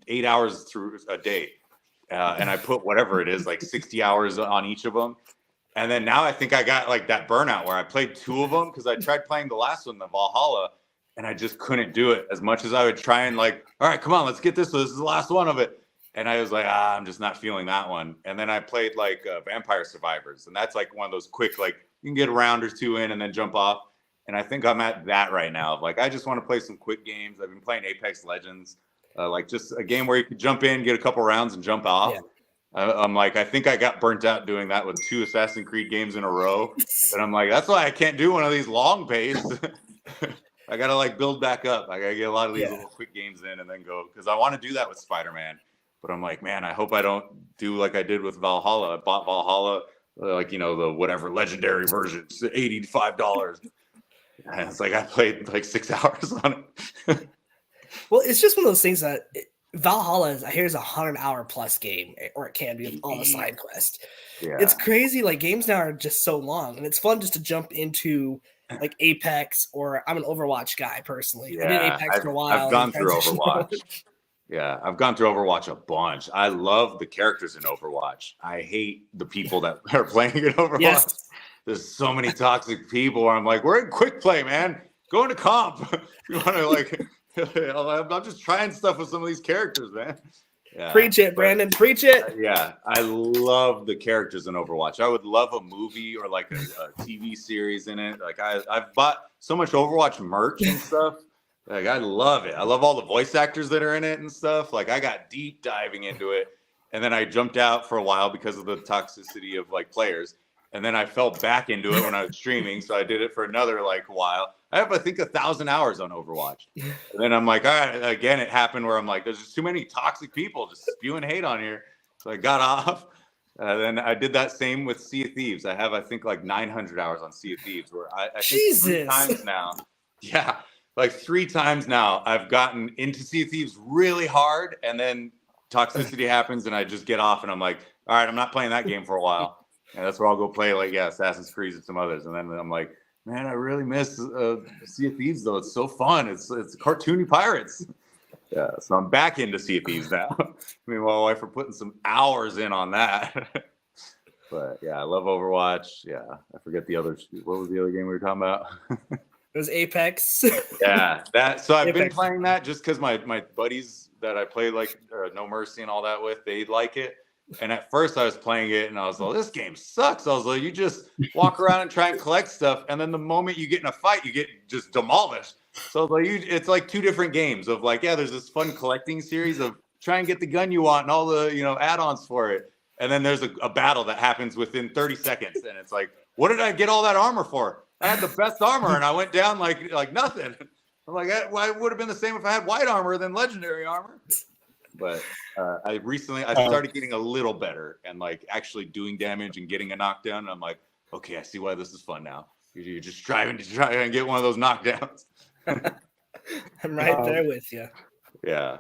8 hours through a day, and I put whatever it is, like 60 hours on each of them. And then now I think I got like that burnout where I played 2 of them because I tried playing the last one, the Valhalla, and I just couldn't do it as much as I would try and like, all right, come on, let's get this. So this is the last one of it. And I was like, I'm just not feeling that one. And then I played like Vampire Survivors. And that's like one of those quick, like you can get a round or 2 in and then jump off. And I think I'm at that right now. Like, I just want to play some quick games. I've been playing Apex Legends, like just a game where you could jump in, get a couple rounds and jump off. Yeah. I'm like, I think I got burnt out doing that with 2 Assassin's Creed games in a row. And I'm like, that's why I can't do one of these long pace. I got to like build back up. I got to get a lot of these little quick games in and then go. Because I want to do that with Spider-Man. But I'm like, man, I hope I don't do like I did with Valhalla. I bought Valhalla, the whatever legendary version, $85. And it's like I played like 6 hours on it. Well, it's just one of those things that Valhalla is, I hear, is 100-hour plus game, or it can be with all the side quests. Yeah. It's crazy. Like games now are just so long, and it's fun just to jump into like Apex, or I'm an Overwatch guy personally. Yeah, I did Apex for a while. I've gone through Overwatch. Yeah, I've gone through Overwatch a bunch. I love the characters in Overwatch. I hate the people that are playing in Overwatch. Yes. There's so many toxic people where I'm like, we're in quick play, man. Go into comp. You want to like, I'm just trying stuff with some of these characters, man. Yeah, preach it, Brandon. Preach it. Yeah, I love the characters in Overwatch. I would love a movie or like a TV series in it. Like I've bought so much Overwatch merch and stuff. Like I love it. I love all the voice actors that are in it and stuff. Like I got deep diving into it, and then I jumped out for a while because of the toxicity of like players. And then I fell back into it when I was streaming, so I did it for another like while. I have I think 1,000 hours on Overwatch. And then I'm like, all right, again, it happened where I'm like, there's just too many toxic people just spewing hate on here. So I got off. Then I did that same with Sea of Thieves. I have I think like 900 hours on Sea of Thieves, where I think 3 times now. Yeah. Like 3 times now, I've gotten into Sea of Thieves really hard, and then toxicity happens, and I just get off, and I'm like, all right, I'm not playing that game for a while. And that's where I'll go play, like, Assassin's Creed and some others. And then I'm like, man, I really miss Sea of Thieves though. It's so fun. It's cartoony pirates. Yeah, so I'm back into Sea of Thieves now. Me and my wife are putting some hours in on that. But yeah, I love Overwatch. Yeah, I forget the other. What was the other game we were talking about? It was Apex. Yeah, that. So I've been Apex. playing that just because my buddies that I play like No Mercy and all that with, they like it. And at first I was playing it and I was like, this game sucks. I was like, you just walk around and try and collect stuff. And then the moment you get in a fight, you get just demolished. So like it's like two different games of like, yeah, there's this fun collecting series of try and get the gun you want and all the, add-ons for it. And then there's a battle that happens within 30 seconds. And it's like, what did I get all that armor for? I had the best armor and I went down like nothing. I'm like, well, it would have been the same if I had white armor than legendary armor. But I started getting a little better and like actually doing damage and getting a knockdown. And I'm like, okay, I see why this is fun now. You're just striving to try and get one of those knockdowns. I'm right there with you. Yeah.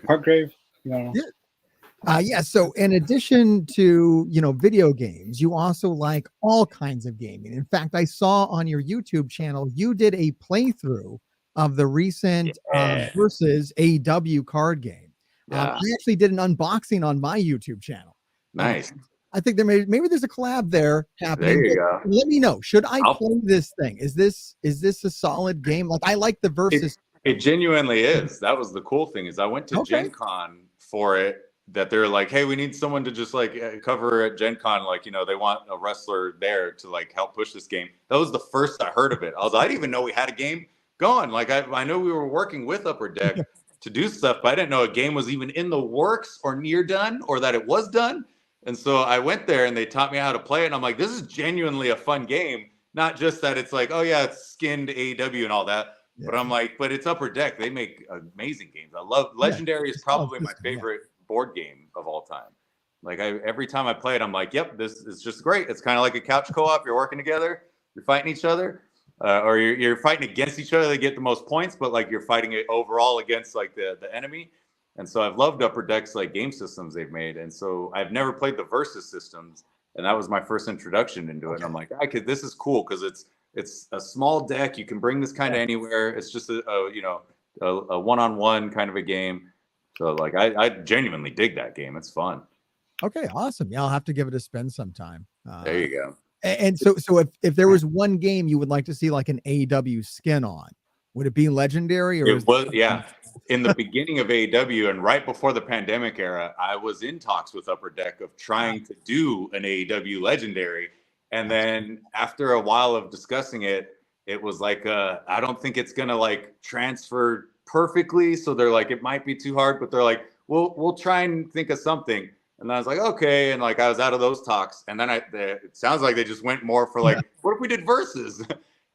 Heartgrave, Yeah. So in addition to, video games, you also like all kinds of gaming. In fact, I saw on your YouTube channel, you did a playthrough of the recent Versus AEW card game. Yeah. I actually did an unboxing on my YouTube channel. Nice. I think maybe there's a collab there happening. There you go. Let me know. Should I play this thing? Is this a solid game? Like I like the Versus. It genuinely is. That was the cool thing is I went to Gen Con for it. That they're like, hey, we need someone to just like cover at Gen Con. Like, they want a wrestler there to like help push this game. That was the first I heard of it. I didn't even know we had a game going. Like I know we were working with Upper Deck to do stuff, but I didn't know a game was even in the works or near done or that it was done. And so I went there and they taught me how to play it. And I'm like, this is genuinely a fun game. Not just that it's like, oh yeah, it's skinned AEW and all that. Yeah. But I'm like, but it's Upper Deck. They make amazing games. I love Legendary is probably my favorite board game of all time. Like every time I play it, I'm like, yep, this is just great. It's kind of like a couch co-op. You're working together, you're fighting each other, or you're fighting against each other to get the most points, but like you're fighting it overall against like the enemy. And so I've loved Upper Deck's like game systems they've made. And so I've never played the Versus systems, and that was my first introduction into it. And I'm like, this is cool because it's a small deck. You can bring this kind of anywhere. It's just a one-on-one kind of a game. So like I genuinely dig that game. It's fun. Okay, awesome. Yeah, I'll have to give it a spin sometime. There you go. And so if there was one game you would like to see like an AEW skin on, would it be Legendary? Or it was, yeah. In the beginning of AEW and right before the pandemic era, I was in talks with Upper Deck of trying to do an AEW Legendary. And then after a while of discussing it, it was like, I don't think it's going to like transfer perfectly. So they're like, it might be too hard, but they're like, we'll try and think of something. And I was like, okay. And like, I was out of those talks. And then it sounds like they just went more for like, what if we did Versus?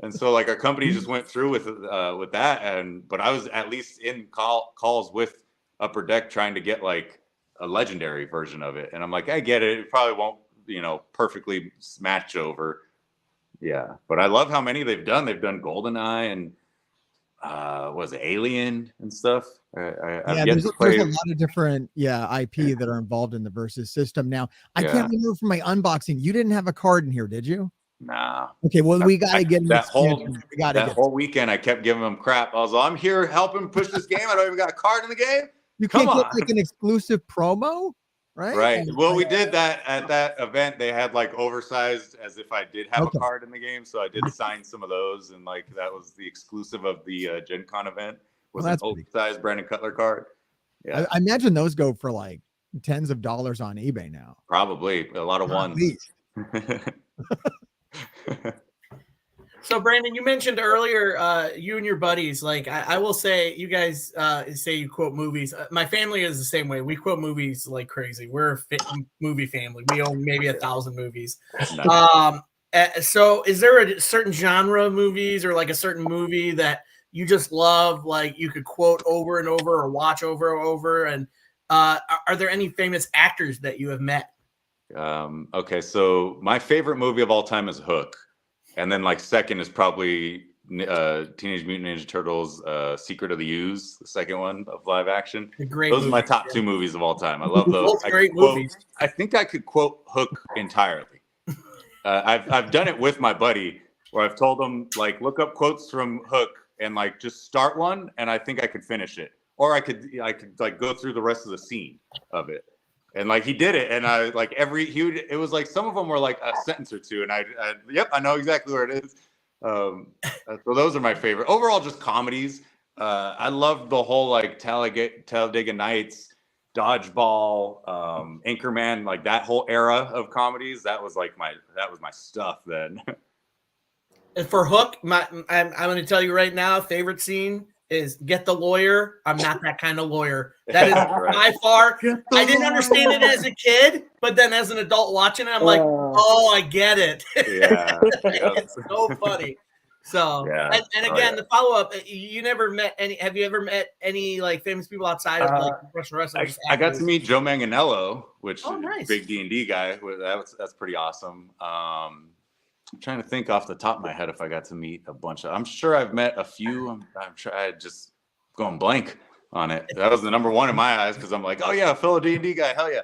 And so like our company just went through with that. But I was at least in calls with Upper Deck trying to get like a Legendary version of it. And I'm like, I get it. It probably won't, perfectly match over. Yeah. But I love how many they've done. They've done GoldenEye and was it Alien and stuff. There's a lot of different IP that are involved in the Versus system. Now I can't remember from my unboxing, you didn't have a card in here, did you? Nah. Okay, well we gotta get that whole weekend I kept giving them crap. I was like, I'm here helping push this game. I don't even got a card in the game. You can't get like an exclusive promo, right? Right. Well, we did that at that event. They had like oversized as if I did have a card in the game. So I did sign some of those, and like that was the exclusive of the Gen Con event. Was an oversized Brandon Cutler card. Yeah. I imagine those go for like tens of dollars on eBay now. Probably a lot of ones. So Brandon, you mentioned earlier you and your buddies, like I will say you guys say you quote movies. My family is the same way. We quote movies like crazy. We're a movie family. We own maybe 1,000 movies. Nice. So is there a certain genre of movies or like a certain movie that you just love, like you could quote over and over or watch over and over? And are there any famous actors that you have met? Okay, so my favorite movie of all time is Hook. And then like second is probably Teenage Mutant Ninja Turtles, Secret of the Ooze, the second one of live action. Those are my top two movies of all time. I love those. Great movies. I think I could quote Hook entirely. I've done it with my buddy where I've told them like look up quotes from Hook and like just start one, and I think I could finish it, or I could like go through the rest of the scene of it. And like he did it, and I like it was like some of them were like a sentence or two, and yep, I know exactly where it is. So those are my favorite. Overall, just comedies. I love the whole like Talladega Nights, Dodgeball, Anchorman, like that whole era of comedies. That was my stuff then. And for Hook, I'm going to tell you right now, favorite scene is Get the Lawyer. I'm not that kind of lawyer. That is Right. by far. I didn't understand it as a kid, but then as an adult watching it, I'm like, oh, I get it. Yeah, It's so funny. So, Yeah. and again, the follow up. You never met any? Have you ever met any like famous people outside of like professional wrestling? I got to meet Joe Manganiello, which nice. big D&D guy. That's pretty awesome. I'm trying to think off the top of my head if I got to meet a bunch of. I'm sure I've met a few. I'm trying just going blank on it. That was the number one in my eyes because I'm like, oh yeah, a fellow D&D guy, hell yeah.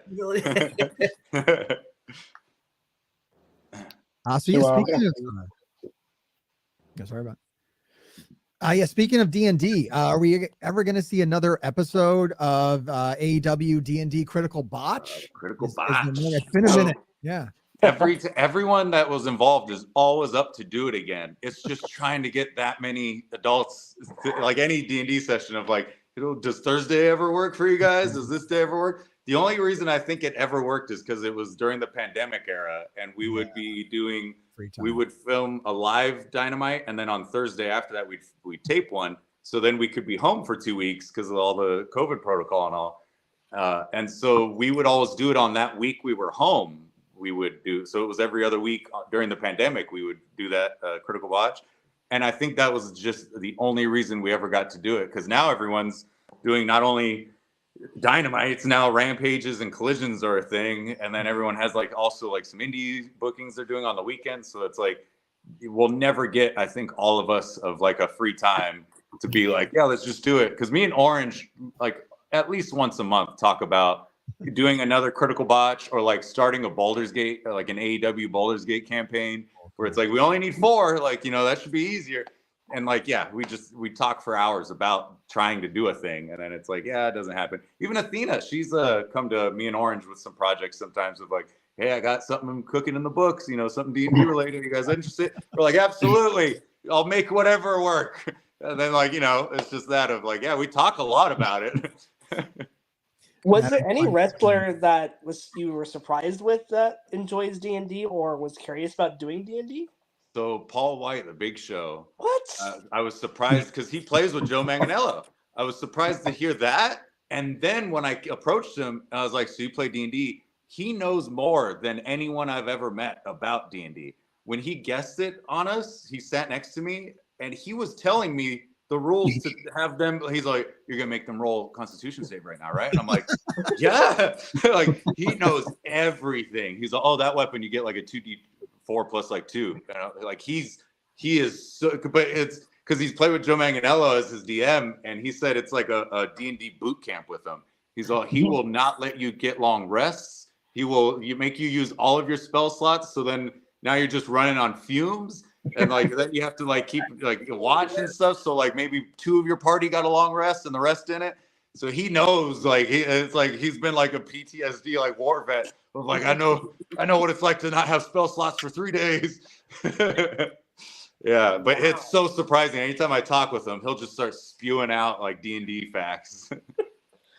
Speaking of D&D, are we ever going to see another episode of AEW D&D Critical Botch? Critical Botch. It's been a minute. Yeah. Everyone that was involved is always up to do it again. It's just trying to get that many adults, like any D&D session of like, does Thursday ever work for you guys? Does this day ever work? The only reason I think it ever worked is because it was during the pandemic era, and we would be doing, we would film a live Dynamite, and then on Thursday after that, we'd tape one. So then we could be home for 2 weeks because of all the COVID protocol and all. And so we would always do it on that week we were home. We would do, so it was every other week during the pandemic, we would do that Critical Watch. And I think that was just the only reason we ever got to do it. Because now everyone's doing not only Dynamites, now Rampages and Collisions are a thing. And then everyone has like also like some indie bookings they're doing on the weekends. So it's like, we'll never get, I think all of us of like a free time to be like, yeah, let's just do it. Because me and Orange, like at least once a month, talk about doing another Critical Botch or like starting a Bouldergate, or like an AEW Bouldergate campaign where it's like, we only need 4, like, that should be easier. And like, yeah, we talk for hours about trying to do a thing. And then it's like, yeah, it doesn't happen. Even Athena, she's come to me and Orange with some projects sometimes of like, hey, I got something I'm cooking in the books, something D&D related. You guys interested? We're like, absolutely. I'll make whatever work. And then like, it's just that of like, yeah, we talk a lot about it. Was there any wrestler that you were surprised with that enjoys D&D or was curious about doing D&D? So Paul White, the Big Show. What? I was surprised because he plays with Joe Manganiello. I was surprised to hear that. And then when I approached him, I was like, so you play D&D? He knows more than anyone I've ever met about D&D. When he guessed it on us, he sat next to me and he was telling me the rules to have them. He's like, you're gonna make them roll Constitution save right now, right? And I'm like, yeah. Like he knows everything. He's like, oh, that weapon you get like a 2d4 plus like 2. Like he is so. But it's because he's played with Joe Manganiello as his DM, and he said it's like a D&D boot camp with him. He's all, he will not let you get long rests. He will make you use all of your spell slots. So then now you're just running on fumes. And like then you have to like keep like watch and stuff. So like maybe 2 of your party got a long rest and the rest didn't. So he knows like it's like he's been like a PTSD like war vet. Of like I know what it's like to not have spell slots for 3 days. Yeah, but it's so surprising. Anytime I talk with him, he'll just start spewing out like D&D facts.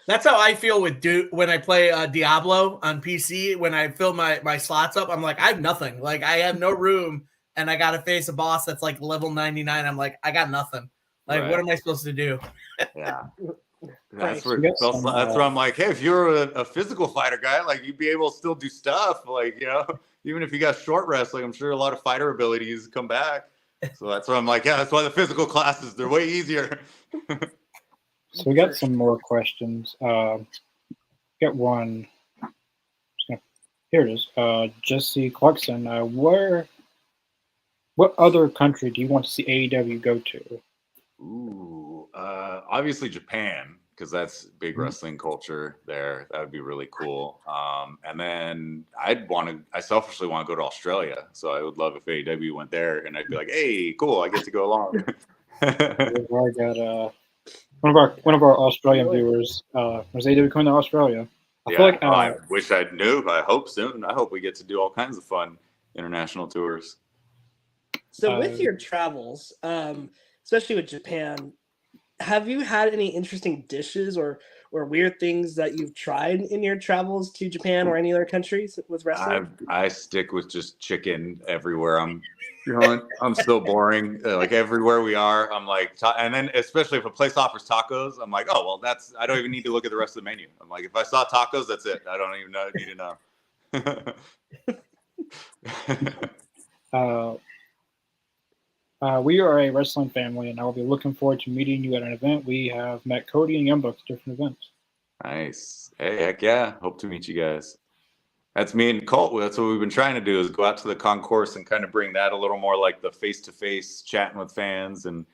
That's how I feel with when I play Diablo on PC. When I fill my slots up, I'm like, I have nothing. Like I have no room. And I got to face a boss that's like level 99. I'm like, I got nothing. Like, Right. What am I supposed to do? Yeah. That's where I'm like, hey, if you're a physical fighter guy, like you'd be able to still do stuff. Like, even if you got short rest, like I'm sure a lot of fighter abilities come back. So that's where I'm like, yeah, that's why the physical classes, they're way easier. So we got some more questions. Got one. Here it is. Jesse Clarkson. What other country do you want to see AEW go to? Ooh, obviously Japan, because that's big wrestling culture there. That would be really cool. And then I selfishly want to go to Australia. So I would love if AEW went there, and I'd be like, hey, cool, I get to go along. I got one of our Australian viewers. Was AEW coming to Australia? I feel like I wish I knew. I hope soon. I hope we get to do all kinds of fun international tours. So with your travels, especially with Japan, have you had any interesting dishes or weird things that you've tried in your travels to Japan or any other countries with wrestling? I stick with just chicken everywhere. I'm so boring. Like everywhere we are, I'm like, and then especially if a place offers tacos, I'm like, oh well, I don't even need to look at the rest of the menu. I'm like, if I saw tacos, that's it. I don't even need to know. We are a wrestling family, and I will be looking forward to meeting you at an event. We have met Cody and Youngbucks at different events. Nice. Hey, heck yeah. Hope to meet you guys. That's me and Colt. That's what we've been trying to do, is go out to the concourse and kind of bring that a little more like the face-to-face chatting with fans. And,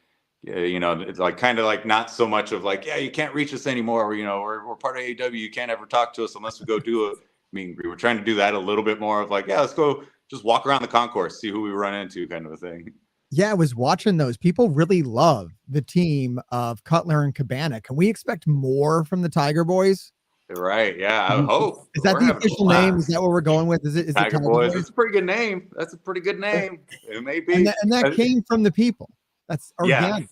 it's like kind of like not so much of like, yeah, you can't reach us anymore. We're part of AEW. You can't ever talk to us unless we go do a meet and greet. We're trying to do that a little bit more of like, yeah, let's go just walk around the concourse, see who we run into, kind of a thing. Yeah, I was watching those. People really love the team of Cutler and Cabana. Can we expect more from the Tiger Boys? Right. Yeah, I hope. Is that the official name? Is that what we're going with? Is it Tiger Boys? It's a pretty good name. That's a pretty good name. It may be. And that came from the people. That's organic.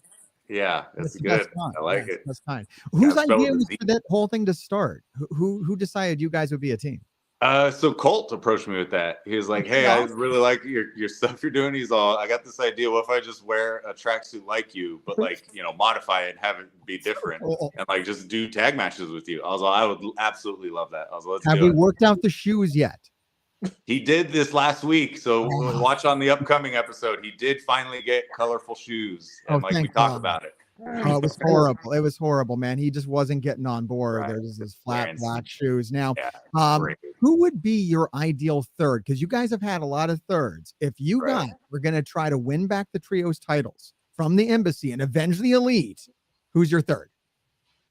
Yeah, that's good. I like it. That's fine. Whose idea was for that whole thing to start? Who decided you guys would be a team? So Colt approached me with that. He was like, hey, I really like your stuff you're doing. He's all, I got this idea. What if I just wear a tracksuit like you, but like, modify it and have it be different and like just do tag matches with you? I was like, I would absolutely love that. I was like, let's have we worked out the shoes yet? He did this last week. So watch on the upcoming episode. He did finally get colorful shoes. And we talked about it. Oh, it was horrible. It was horrible, man. He just wasn't getting on board. Right. There's this flat black shoes. Now, who would be your ideal third? Because you guys have had a lot of thirds. If you guys were going to try to win back the trios titles from the Embassy and avenge the Elite, who's your third?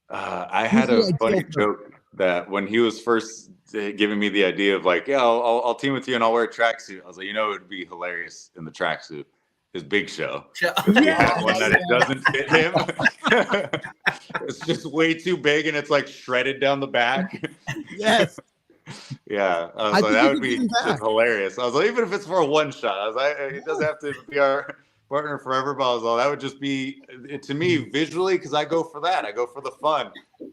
I had a funny joke that when he was first giving me the idea of like, yeah, I'll team with you and I'll wear a tracksuit. I was like, it would be hilarious in the tracksuit. His Big Show. Yeah. One that it doesn't fit him. It's just way too big and it's like shredded down the back. Yes. Yeah. I was like, that would be just hilarious. I was like, even if it's for a one shot, I was like, it doesn't have to be our partner forever, but I was like, that would just be, to me, visually, because I go for that. I go for the fun.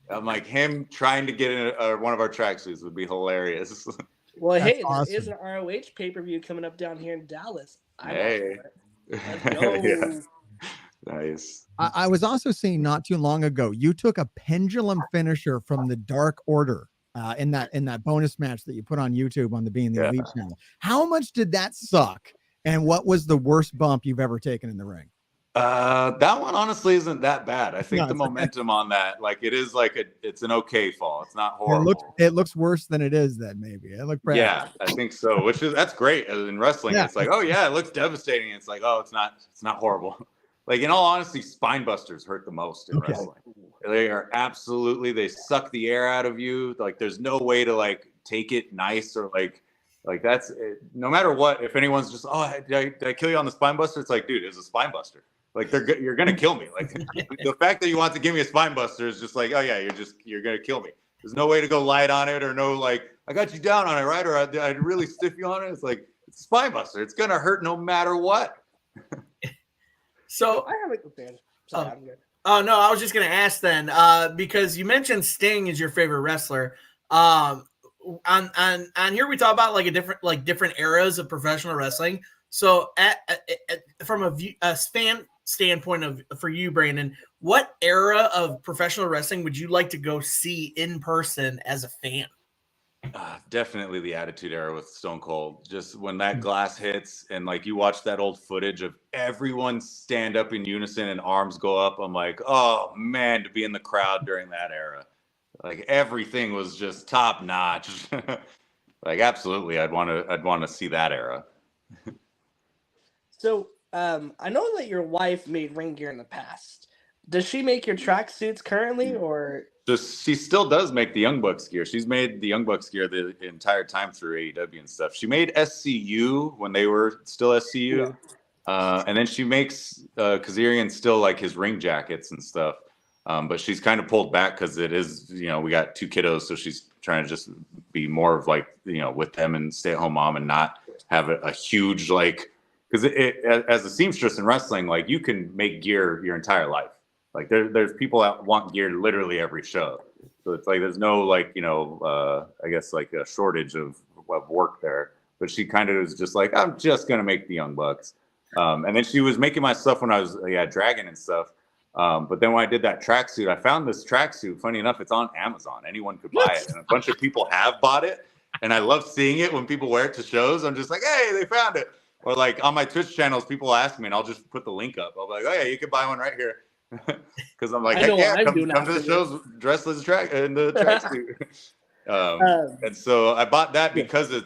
I'm like, him trying to get in one of our tracksuits would be hilarious. Well, hey, awesome. There is an ROH pay-per-view coming up down here in Dallas. Hey. Yeah. Nice. I was also seeing not too long ago, you took a pendulum finisher from the Dark Order in that bonus match that you put on YouTube on the Being the Elite channel. How much did that suck? And what was the worst bump you've ever taken in the ring? That one honestly isn't that bad. I think the momentum on that, like it is like it's an okay fall. It's not horrible. It looks worse than it is then maybe. It looked bad. Yeah, I think so. That's great. In wrestling, it's like, oh yeah, it looks devastating. It's like, oh, it's not horrible. Like in all honesty, spine busters hurt the most in wrestling. They are absolutely, they suck the air out of you. Like there's no way to like take it nice or like that's it. No matter what, if anyone's just, oh, did I kill you on the spine buster? It's like, dude, it's a spine buster. Like you're gonna kill me. Like the fact that you want to give me a spine buster is just like, oh yeah, you're gonna kill me. There's no way to go light on it or no like I got you down on it, right? Or I'd really stiff you on it. It's like it's a spine buster. It's gonna hurt no matter what. So I have a fan. Sorry, I'm good. Oh no, I was just gonna ask then, because you mentioned Sting is your favorite wrestler. On here we talk about like different eras of professional wrestling. So from a fan standpoint for you, Brandon, what era of professional wrestling would you like to go see in person as a fan? Definitely the Attitude Era with Stone Cold. Just when that glass hits and like you watch that old footage of everyone stand up in unison and arms go up, I'm like, oh man, to be in the crowd during that era. Like everything was just top notch. Like absolutely, I'd want to see that era. So I know that your wife made ring gear in the past. Does she make your tracksuits currently, or So she still does make the Young Bucks gear. She's made the Young Bucks gear the entire time through AEW and stuff. She made SCU when they were still SCU. And then she makes Kazarian still like his ring jackets and stuff. But she's kind of pulled back because it is, we got 2 kiddos. So she's trying to just be more of like, with them and stay at home mom and not have a huge, like, because as a seamstress in wrestling, like you can make gear your entire life. Like there's people that want gear literally every show. So it's like, there's no like, I guess like a shortage of work there. But she kind of was just like, I'm just going to make the Young Bucks. And then she was making my stuff when I was Dragon and stuff. But then when I did that tracksuit, I found this tracksuit. Funny enough, it's on Amazon. Anyone could buy it. And a bunch of people have bought it. And I love seeing it when people wear it to shows. I'm just like, hey, they found it. Or like on my Twitch channels, people ask me and I'll just put the link up. I'll be like, oh yeah, you can buy one right here. Because I'm like, heck yeah, come to the shows dressed as in the tracksuit. And so I bought that because it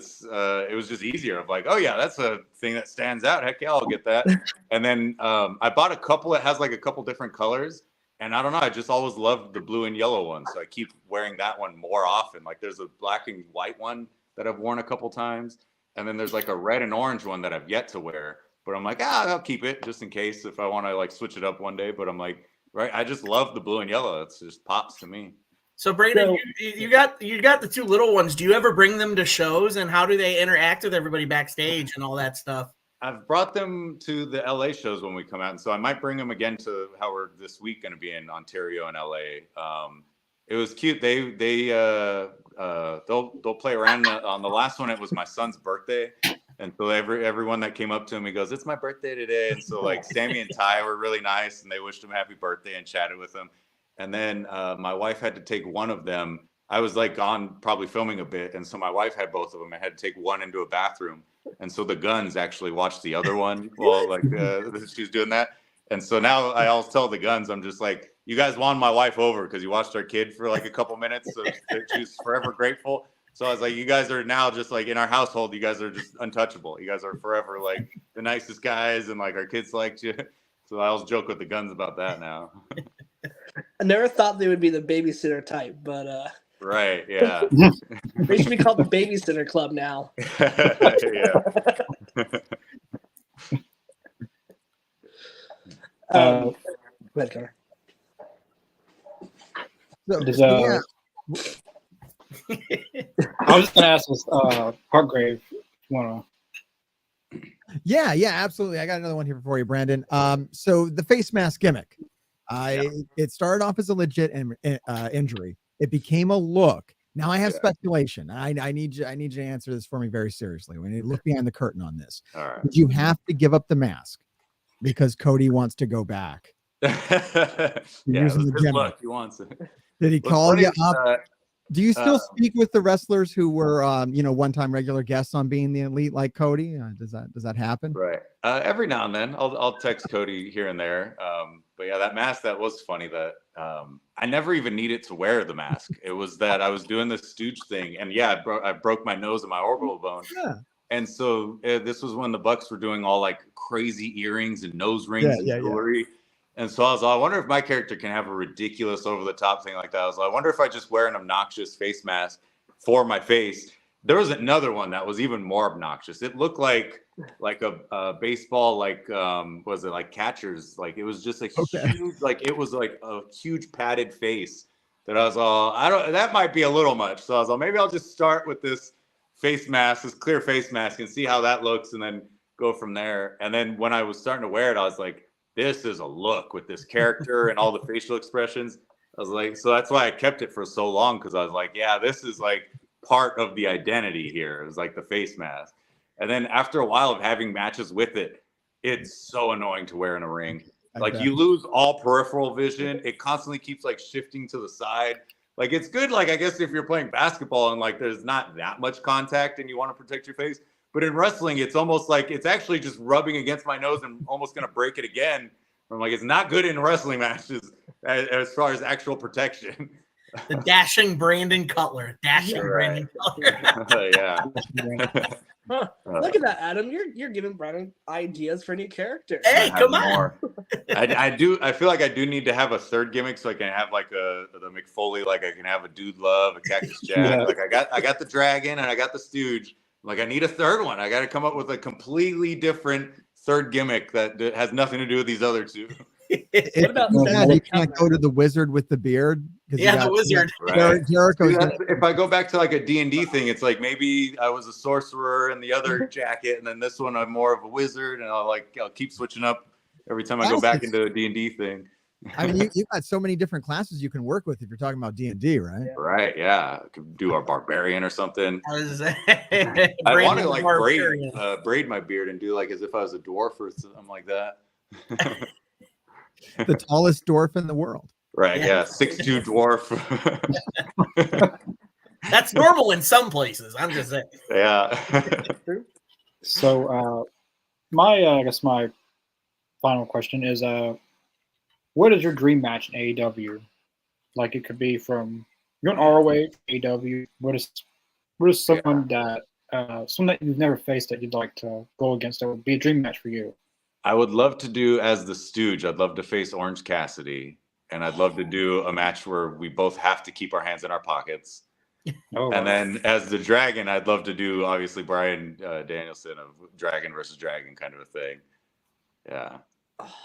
was just easier. Of like, oh yeah, that's a thing that stands out. Heck yeah, I'll get that. And then I bought a couple that has like a couple different colors. And I don't know, I just always loved the blue and yellow one. So I keep wearing that one more often. Like there's a black and white one that I've worn a couple times. And then there's like a red and orange one that I've yet to wear. But I'm like, I'll keep it just in case if I want to like switch it up one day. But I'm like, right, I just love the blue and yellow. It just pops to me. So Brandon, you got the 2 little ones. Do you ever bring them to shows, and how do they interact with everybody backstage and all that stuff? I've brought them to the LA shows when we come out, and so I might bring them again to how we're this week going to be in Ontario and LA. It was cute. They'll play around. On the last one, it was my son's birthday, and so everyone that came up to him, he goes, "It's my birthday today," and so like Sammy and Ty were really nice, and they wished him happy birthday and chatted with him. And then my wife had to take one of them. I was like gone probably filming a bit. And so my wife had both of them. I had to take one into a bathroom. And so the Guns actually watched the other one while like she was doing that. And so now I always tell the Guns, I'm just like, you guys won my wife over because you watched our kid for like a couple minutes. So she's forever grateful. So I was like, you guys are now just like in our household, you guys are just untouchable. You guys are forever like the nicest guys. And like our kids liked you. So I always joke with the Guns about that now. I never thought they would be the babysitter type, but right, yeah. They should be called the Babysitter Club now. Yeah. Go ahead, Connor. I was just gonna ask this, Hargrave. Wanna? Yeah, absolutely. I got another one here for you, Brandon. So the face mask gimmick. It started off as a legit injury. It became a look. Now I have speculation. I need you to answer this for me very seriously. We need to look behind the curtain on this. All right. Did you have to give up the mask because Cody wants to go back? Look, he wants it. Did he call you up? Do you still speak with the wrestlers who were, one-time regular guests on Being the Elite, like Cody? Does that happen? Right. Every now and then, I'll text Cody here and there. But yeah, that mask, that was funny. That I never even needed to wear the mask. It was that I was doing this stooge thing, and yeah, I broke my nose and my orbital bone. Yeah. And so this was when the Bucks were doing all like crazy earrings and nose rings and jewelry. Yeah. And so I was like, I wonder if my character can have a ridiculous over-the-top thing like that. I was like, I wonder if I just wear an obnoxious face mask for my face. There was another one that was even more obnoxious. It looked like a baseball, was it like catchers? Like it was just huge, like it was like a huge padded face that I was all, that might be a little much. So I was like, maybe I'll just start with this face mask, this clear face mask, and see how that looks, and then go from there. And then when I was starting to wear it, I was like, this is a look with this character and all the facial expressions. I was like, so that's why I kept it for so long, because I was like, yeah, this is like part of the identity here. It was like the face mask. And then after a while of having matches with it, it's so annoying to wear in a ring. Like you lose all peripheral vision. It constantly keeps like shifting to the side. Like it's good, like I guess if you're playing basketball and like there's not that much contact and you want to protect your face. But in wrestling, it's almost like it's actually just rubbing against my nose and almost going to break it again. I'm like, it's not good in wrestling matches as far as actual protection. The dashing Brandon Cutler. Brandon Cutler. Yeah. Look at that, Adam. You're giving Brandon ideas for new characters. Hey, come on. I do. I feel like I do need to have a third gimmick so I can have like the McFoley. Like I can have a Dude Love, a Cactus Jack. Yeah. Like I got the Dragon and I got the Stooge. Like I need a third one. I got to come up with a completely different third gimmick that has nothing to do with these other two. What about you can't go to the wizard with the beard? Yeah, the wizard. Right. Jericho's See, if I go back to like a D&D thing, it's like maybe I was a sorcerer in the other jacket, and then this one I'm more of a wizard, and I'll keep switching up every time I go back into a D&D thing. I mean, you've got so many different classes you can work with if you're talking about D&D, right? Yeah. Right, yeah. I could do a barbarian or something. I I want to like braid my beard and do like as if I was a dwarf or something like that. The tallest dwarf in the world. Right, yeah. 6'2" dwarf. That's normal in some places. I'm just saying. Yeah. So, I guess my final question is, what is your dream match in AEW? Like, it could be from you're an ROH, AEW. What is someone that you've never faced that you'd like to go against that would be a dream match for you? I would love to do as the Stooge. I'd love to face Orange Cassidy, and I'd love to do a match where we both have to keep our hands in our pockets. Oh, And then as the Dragon, I'd love to do obviously Bryan Danielson of Dragon versus Dragon kind of a thing. Yeah. Oh,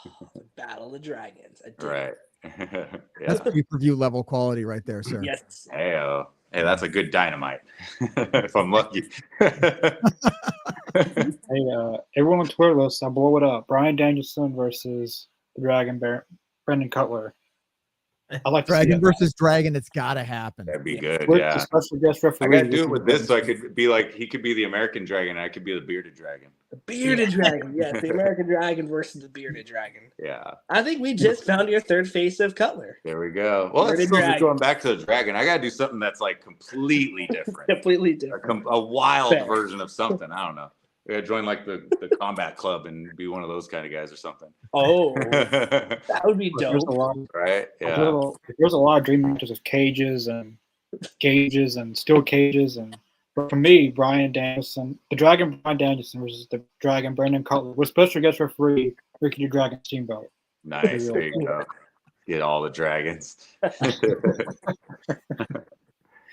Battle of the Dragons. I dig Right. it. That's Yeah. pay-per-view level quality right there, sir. Yes. Hey, that's a good Dynamite. If I'm lucky. Hey, everyone on Twitter lists, I'll blow it up. Bryan Danielson versus the Dragon Brendan Cutler. I like to see Dragon that. versus Dragon. It's got to happen. That'd be good. With Yeah. the special guest I referee. gotta do it with this so I could be like he could be the American Dragon and I could be the bearded dragon. The bearded dragon. Yes, the American Dragon versus the bearded dragon. Yeah. I think we just found your third face of Cutler. There we go. Well, Bearded let's still be dragon. going back to the dragon. I gotta do something that's like completely different. Completely different. A wild Fair. version of something. I don't know. We gotta join like the combat club and be one of those kind of guys or something. Oh, that would be There's a dope. lot. Right? Yeah. There's a lot of dream matches with cages and steel cages, and but for me, Bryan Danielson, the Dragon Bryan Danielson versus the Dragon Brendan Cutler with special guest referee Ricky the Dragon Steamboat. Nice. There you go. Get all the dragons.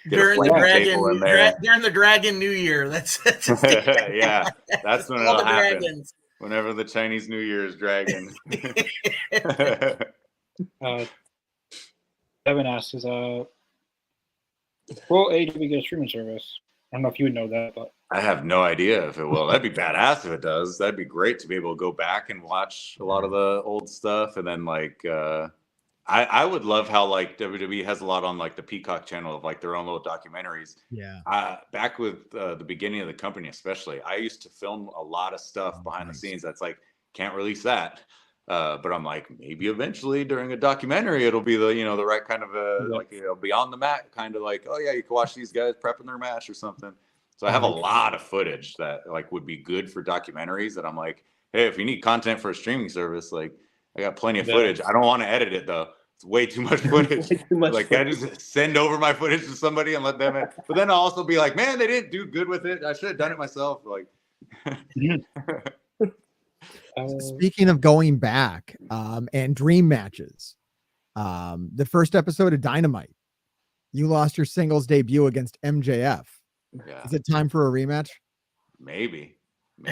During the table in there. Dragon New Year. That's Yeah, that's when all it'll the happen. dragons. Whenever the Chinese New Year is dragon. Devin asks, will AEW get a streaming service? I don't know if you would know that, but I have no idea if it will. That'd be badass if it does. That'd be great to be able to go back and watch a lot of the old stuff. And then like I would love how like WWE has a lot on like the Peacock channel of like their own little documentaries. Yeah. Back with the beginning of the company, especially, I used to film a lot of stuff behind the scenes that's like can't release that. But I'm like, maybe eventually during a documentary, it'll be the right kind of like beyond the mat kind of like, oh yeah, you can watch these guys prepping their match or something. So I have a lot of footage that like would be good for documentaries that I'm like, hey, if you need content for a streaming service, like I got plenty of footage. I don't want to edit it though. It's way too much footage. I just send over my footage to somebody and let them in. But then I'll also be like, man, they didn't do good with it. I should have done it myself. Like Speaking of going back and dream matches, the first episode of Dynamite, you lost your singles debut against MJF. Yeah. Is it time for a rematch? Maybe. I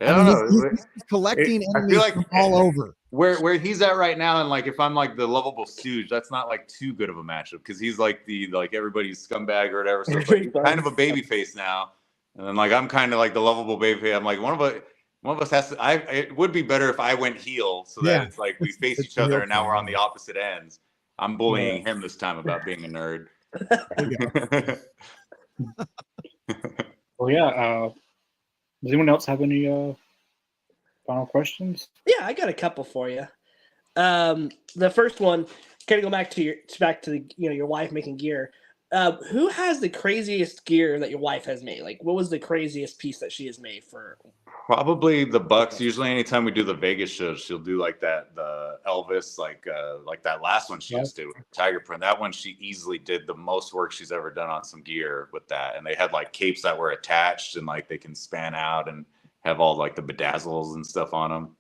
I don't mean, know. he's collecting I enemies feel like from all over. Where he's at right now, and like if I'm like the lovable Stooge, that's not like too good of a matchup because he's like everybody's scumbag or whatever. So it's like kind of a baby face now, and then like I'm kind of like the lovable baby face. I'm like one of us has to. It would be better if I went heel so that it's like we face each other, and now we're on the opposite ends. I'm bullying him this time about being a nerd. well, yeah. Does anyone else have any final questions? Yeah, I got a couple for you. The first one, kind of go back to your wife making gear. Who has the craziest gear that your wife has made? Like, what was the craziest piece that she has made for? Probably the Bucks. Usually, anytime we do the Vegas shows, she'll do like the Elvis, like that last one she just did with Tiger Print. That one she easily did the most work she's ever done on some gear with that. And they had like capes that were attached and like they can span out and have all like the bedazzles and stuff on them.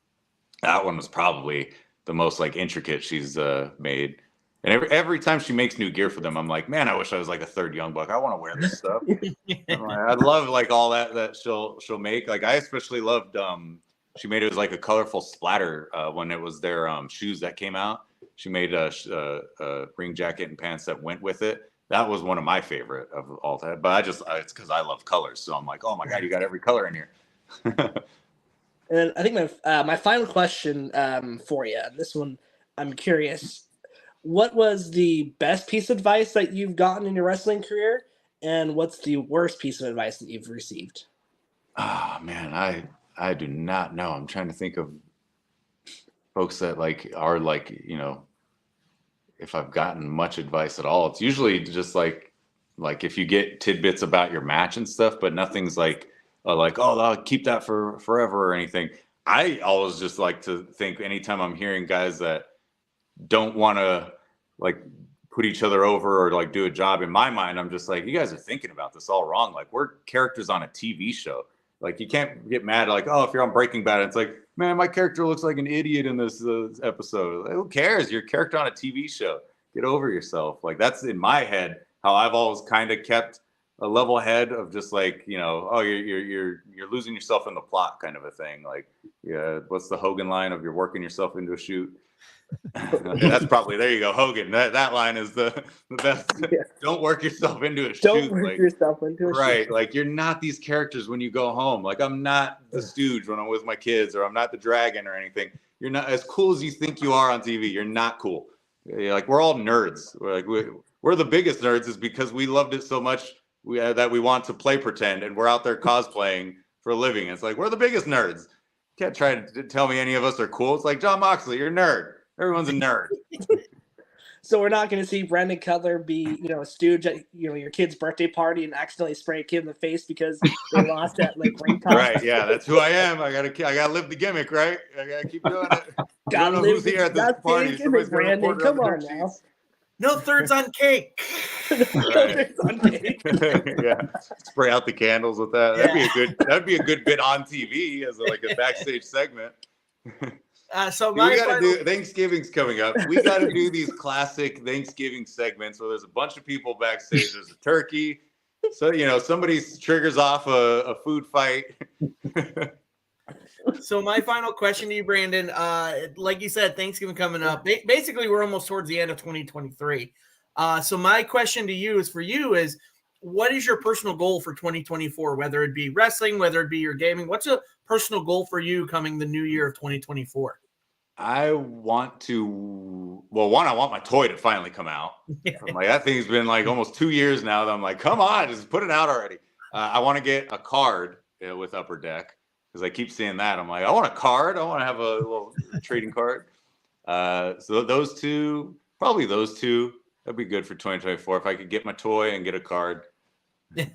That one was probably the most like intricate she's made. And every time she makes new gear for them, I'm like, man, I wish I was like a third Young Buck. I want to wear this stuff. I love like all that she'll make. Like I especially loved she made it was like a colorful splatter when it was their shoes that came out. She made a ring jacket and pants that went with it. That was one of my favorite of all that. But it's because I love colors, so I'm like, oh my god, you got every color in here. And I think my final question for you, and this one I'm curious, what was the best piece of advice that you've gotten in your wrestling career, and what's the worst piece of advice that you've received? Oh man, I do not know. I'm trying to think of folks that like are like, you know, if I've gotten much advice at all. It's usually just like if you get tidbits about your match and stuff, but nothing's like oh, I'll keep that for forever or anything. I always just like to think anytime I'm hearing guys that don't want to like put each other over or like do a job, in my mind, I'm just like, you guys are thinking about this all wrong. Like we're characters on a TV show. Like you can't get mad like, oh, if you're on Breaking Bad, it's like, man, my character looks like an idiot in this episode. Like, who cares? You're a character on a TV show. Get over yourself. Like that's in my head how I've always kind of kept a level head of just like, you know, oh, you're losing yourself in the plot kind of a thing. Like, yeah, what's the Hogan line of you're working yourself into a shoot? That's probably, there you go, Hogan. That line is the best. Yeah. Don't work yourself into a shoot. Don't work yourself into a shoot. Right. Like you're not these characters when you go home. Like I'm not the Stooge when I'm with my kids, or I'm not the Dragon or anything. You're not as cool as you think you are on TV. You're not cool. Like we're all nerds. We're the biggest nerds is because we loved it so much that we want to play pretend, and we're out there cosplaying for a living. It's like we're the biggest nerds. You can't try to tell me any of us are cool. It's like John Moxley, you're a nerd. Everyone's a nerd. So we're not going to see Brandon Cutler be, you know, a stooge at, you know, your kid's birthday party and accidentally spray a kid in the face because they lost at like ring toss. Right? Yeah, that's who I am. I gotta live the gimmick, right? I gotta keep doing it. I don't know who's here at this party. Brandon, come on now. No thirds on cake. No thirds on cake. Yeah, spray out the candles with that. That'd be a good bit on TV as like a backstage segment. So we got to do Thanksgiving's coming up. We got to do these classic Thanksgiving segments where there's a bunch of people backstage. There's a turkey, so you know somebody triggers off a food fight. So my final question to you, Brandon, like you said, Thanksgiving coming up. Basically, we're almost towards the end of 2023. So my question to you is what is your personal goal for 2024? Whether it be wrestling, whether it be your gaming, what's a personal goal for you coming the new year of 2024? I want my toy to finally come out. I'm like, that thing's been like almost 2 years now that I'm like, come on, just put it out already. I want to get a card with Upper Deck because I keep seeing that. I'm like, I want a card. I want to have a little trading card. So those two, that'd be good for 2024 if I could get my toy and get a card. That's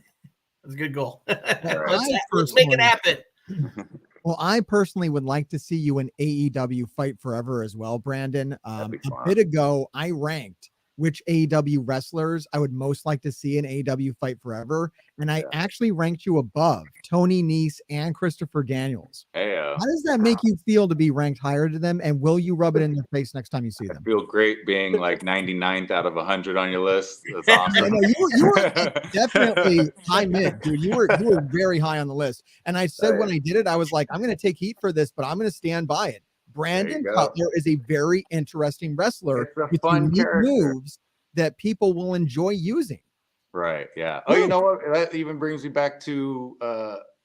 a good goal. Right. Let's make it happen. Well, I personally would like to see you in AEW Fight Forever as well, Brandon. A bit ago, I ranked which AEW wrestlers I would most like to see in AEW Fight Forever, and I actually ranked you above Tony Nese and Christopher Daniels. Hey, how does that make you feel to be ranked higher to them, and will you rub it in their face next time you see them? I feel great being like 99th out of 100 on your list. That's awesome. No, you were definitely high mid, dude. You were very high on the list. And I said when I did it, I was like, I'm going to take heat for this, but I'm going to stand by it. Brandon Cutler is a very interesting wrestler with unique moves that people will enjoy using. Right. Yeah. Oh, you know what? That even brings me back to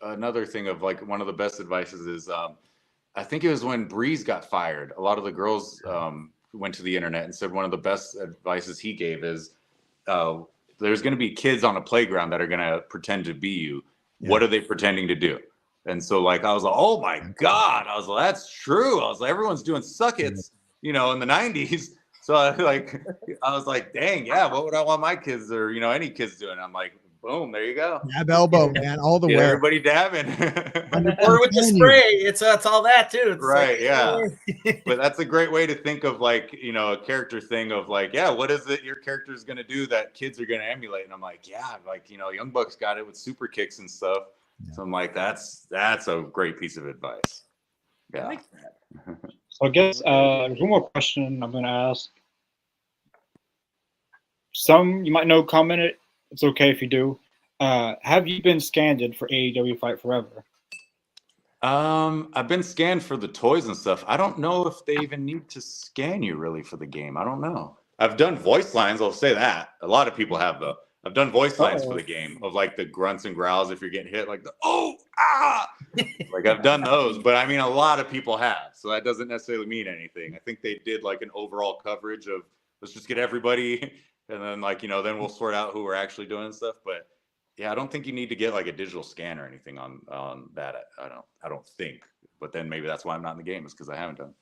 another thing of like one of the best advices is I think it was when Breeze got fired. A lot of the girls went to the internet and said one of the best advices he gave is there's going to be kids on a playground that are going to pretend to be you. Yeah. What are they pretending to do? And so like, I was like, oh my God. I was like, that's true. I was like, everyone's doing suck-its, you know, in the 90s. So I was like, dang, yeah, what would I want my kids or, you know, any kids doing? I'm like, boom, there you go. Dab elbow, man, all the way. Everybody dabbing. Or with the spray. It's all that too. It's right, yeah. But that's a great way to think of like, you know, a character thing of like, yeah, what is it your character is going to do that kids are going to emulate? And I'm like, yeah, like, you know, Young Bucks got it with super kicks and stuff. Yeah. So I'm like, that's a great piece of advice. Yeah. I like that. So I guess one more question I'm going to ask. Some you might know commented. It's okay if you do. Have you been scanned for AEW Fight Forever? I've been scanned for the toys and stuff. I don't know if they even need to scan you really for the game. I don't know. I've done voice lines. I'll say that. A lot of people have though. I've done voice lines for the game of like the grunts and growls if you're getting hit, like the like I've done those, but I mean a lot of people have, so that doesn't necessarily mean anything. I think they did like an overall coverage of let's just get everybody, and then like then we'll sort out who we're actually doing and stuff. But yeah, I don't think you need to get like a digital scan or anything on that. I don't think. But then maybe that's why I'm not in the game is because I haven't done.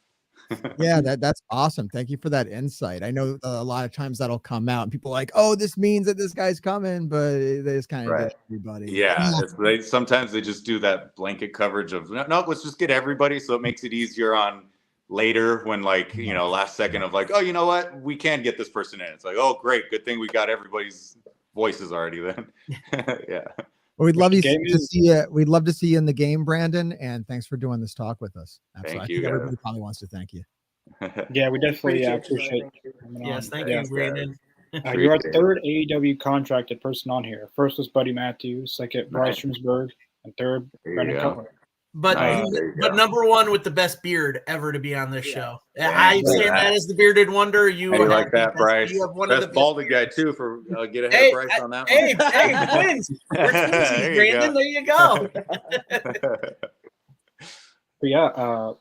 Yeah, that's awesome. Thank you for that insight. I know a lot of times that'll come out and people are like, oh, this means that this guy's coming, but they just kind of Right. get everybody. Yeah, sometimes they just do that blanket coverage of no, let's just get everybody, so it makes it easier on later when like last second of like, oh, you know what, we can get this person in. It's like, oh, great, good thing we got everybody's voices already then. Yeah. Well, we'd love to see you. We'd love to see you in the game, Brandon. And thanks for doing this talk with us. Absolutely. Thank you. I think everybody probably wants to thank you. Yeah, we definitely appreciate you. Yes, thank you, Brandon. You're our third AEW contracted person on here. First was Buddy Matthews, second Bryce Stromsburg, and third Brendan Cutler. But but number one with the best beard ever to be on this show. I stand that as the bearded wonder. You like that, Bryce. You have one best of the balding guy too for get ahead of Bryce on that one. Hey, twins. We're twinsies, Brandon. There you go. But yeah,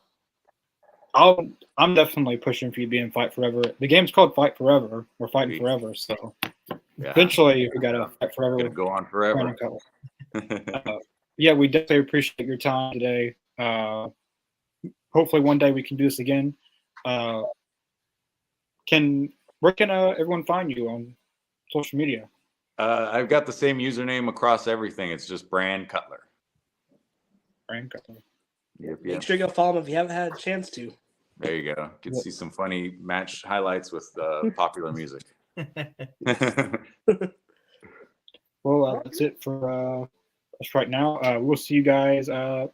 I'm definitely pushing for you to be in Fight Forever. The game's called Fight Forever. We're fighting forever, so eventually we gotta fight forever. Gonna go on forever. Yeah, we definitely appreciate your time today. Hopefully one day we can do this again. Where can everyone find you on social media? I've got the same username across everything. It's just Brand Cutler. Brand Cutler. Yep. Make sure you go follow him if you haven't had a chance to. There you go. Get to see some funny match highlights with popular music. Well, that's it for us right now. We'll see you guys. Our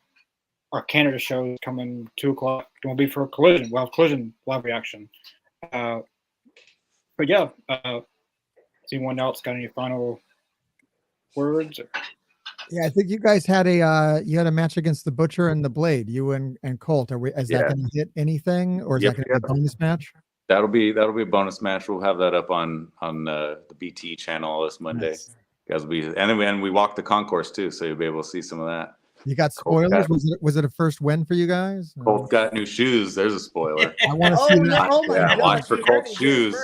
Canada show is coming 2:00. It will be for Collision. We'll have Collision live reaction. But yeah, has anyone else got any final words? Yeah, I think you guys had a match against the Butcher and the Blade. You and Colt. Is that going to hit anything, or is that going to be a bonus match? That'll be a bonus match. We'll have that up on the BT channel this Monday. Nice. Guys, and we walk the concourse too, so you'll be able to see some of that. You got spoilers? Was it a first win for you guys? Colt got new shoes. There's a spoiler. I want to see that. Yeah, watch for Colt's shoes.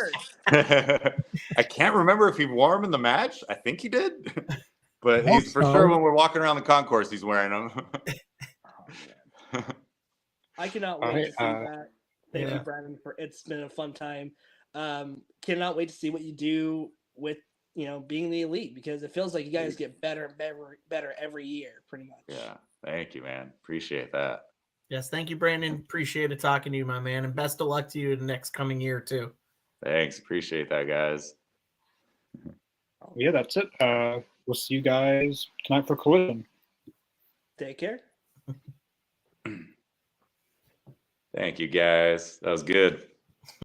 I can't remember if he wore them in the match. I think he did. But he's for sure when we're walking around the concourse, he's wearing them. I cannot wait to see that. Thank you, Brandon, it's been a fun time. Cannot wait to see what you do with being the elite, because it feels like you guys get better and better every year, pretty much. Yeah, thank you, man. Appreciate that. Yes, thank you, Brandon. Appreciate it talking to you, my man, and best of luck to you in the next coming year too. Thanks, appreciate that, guys. Yeah, that's it. We'll see you guys tonight for Collision. Take care. Thank you, guys. That was good.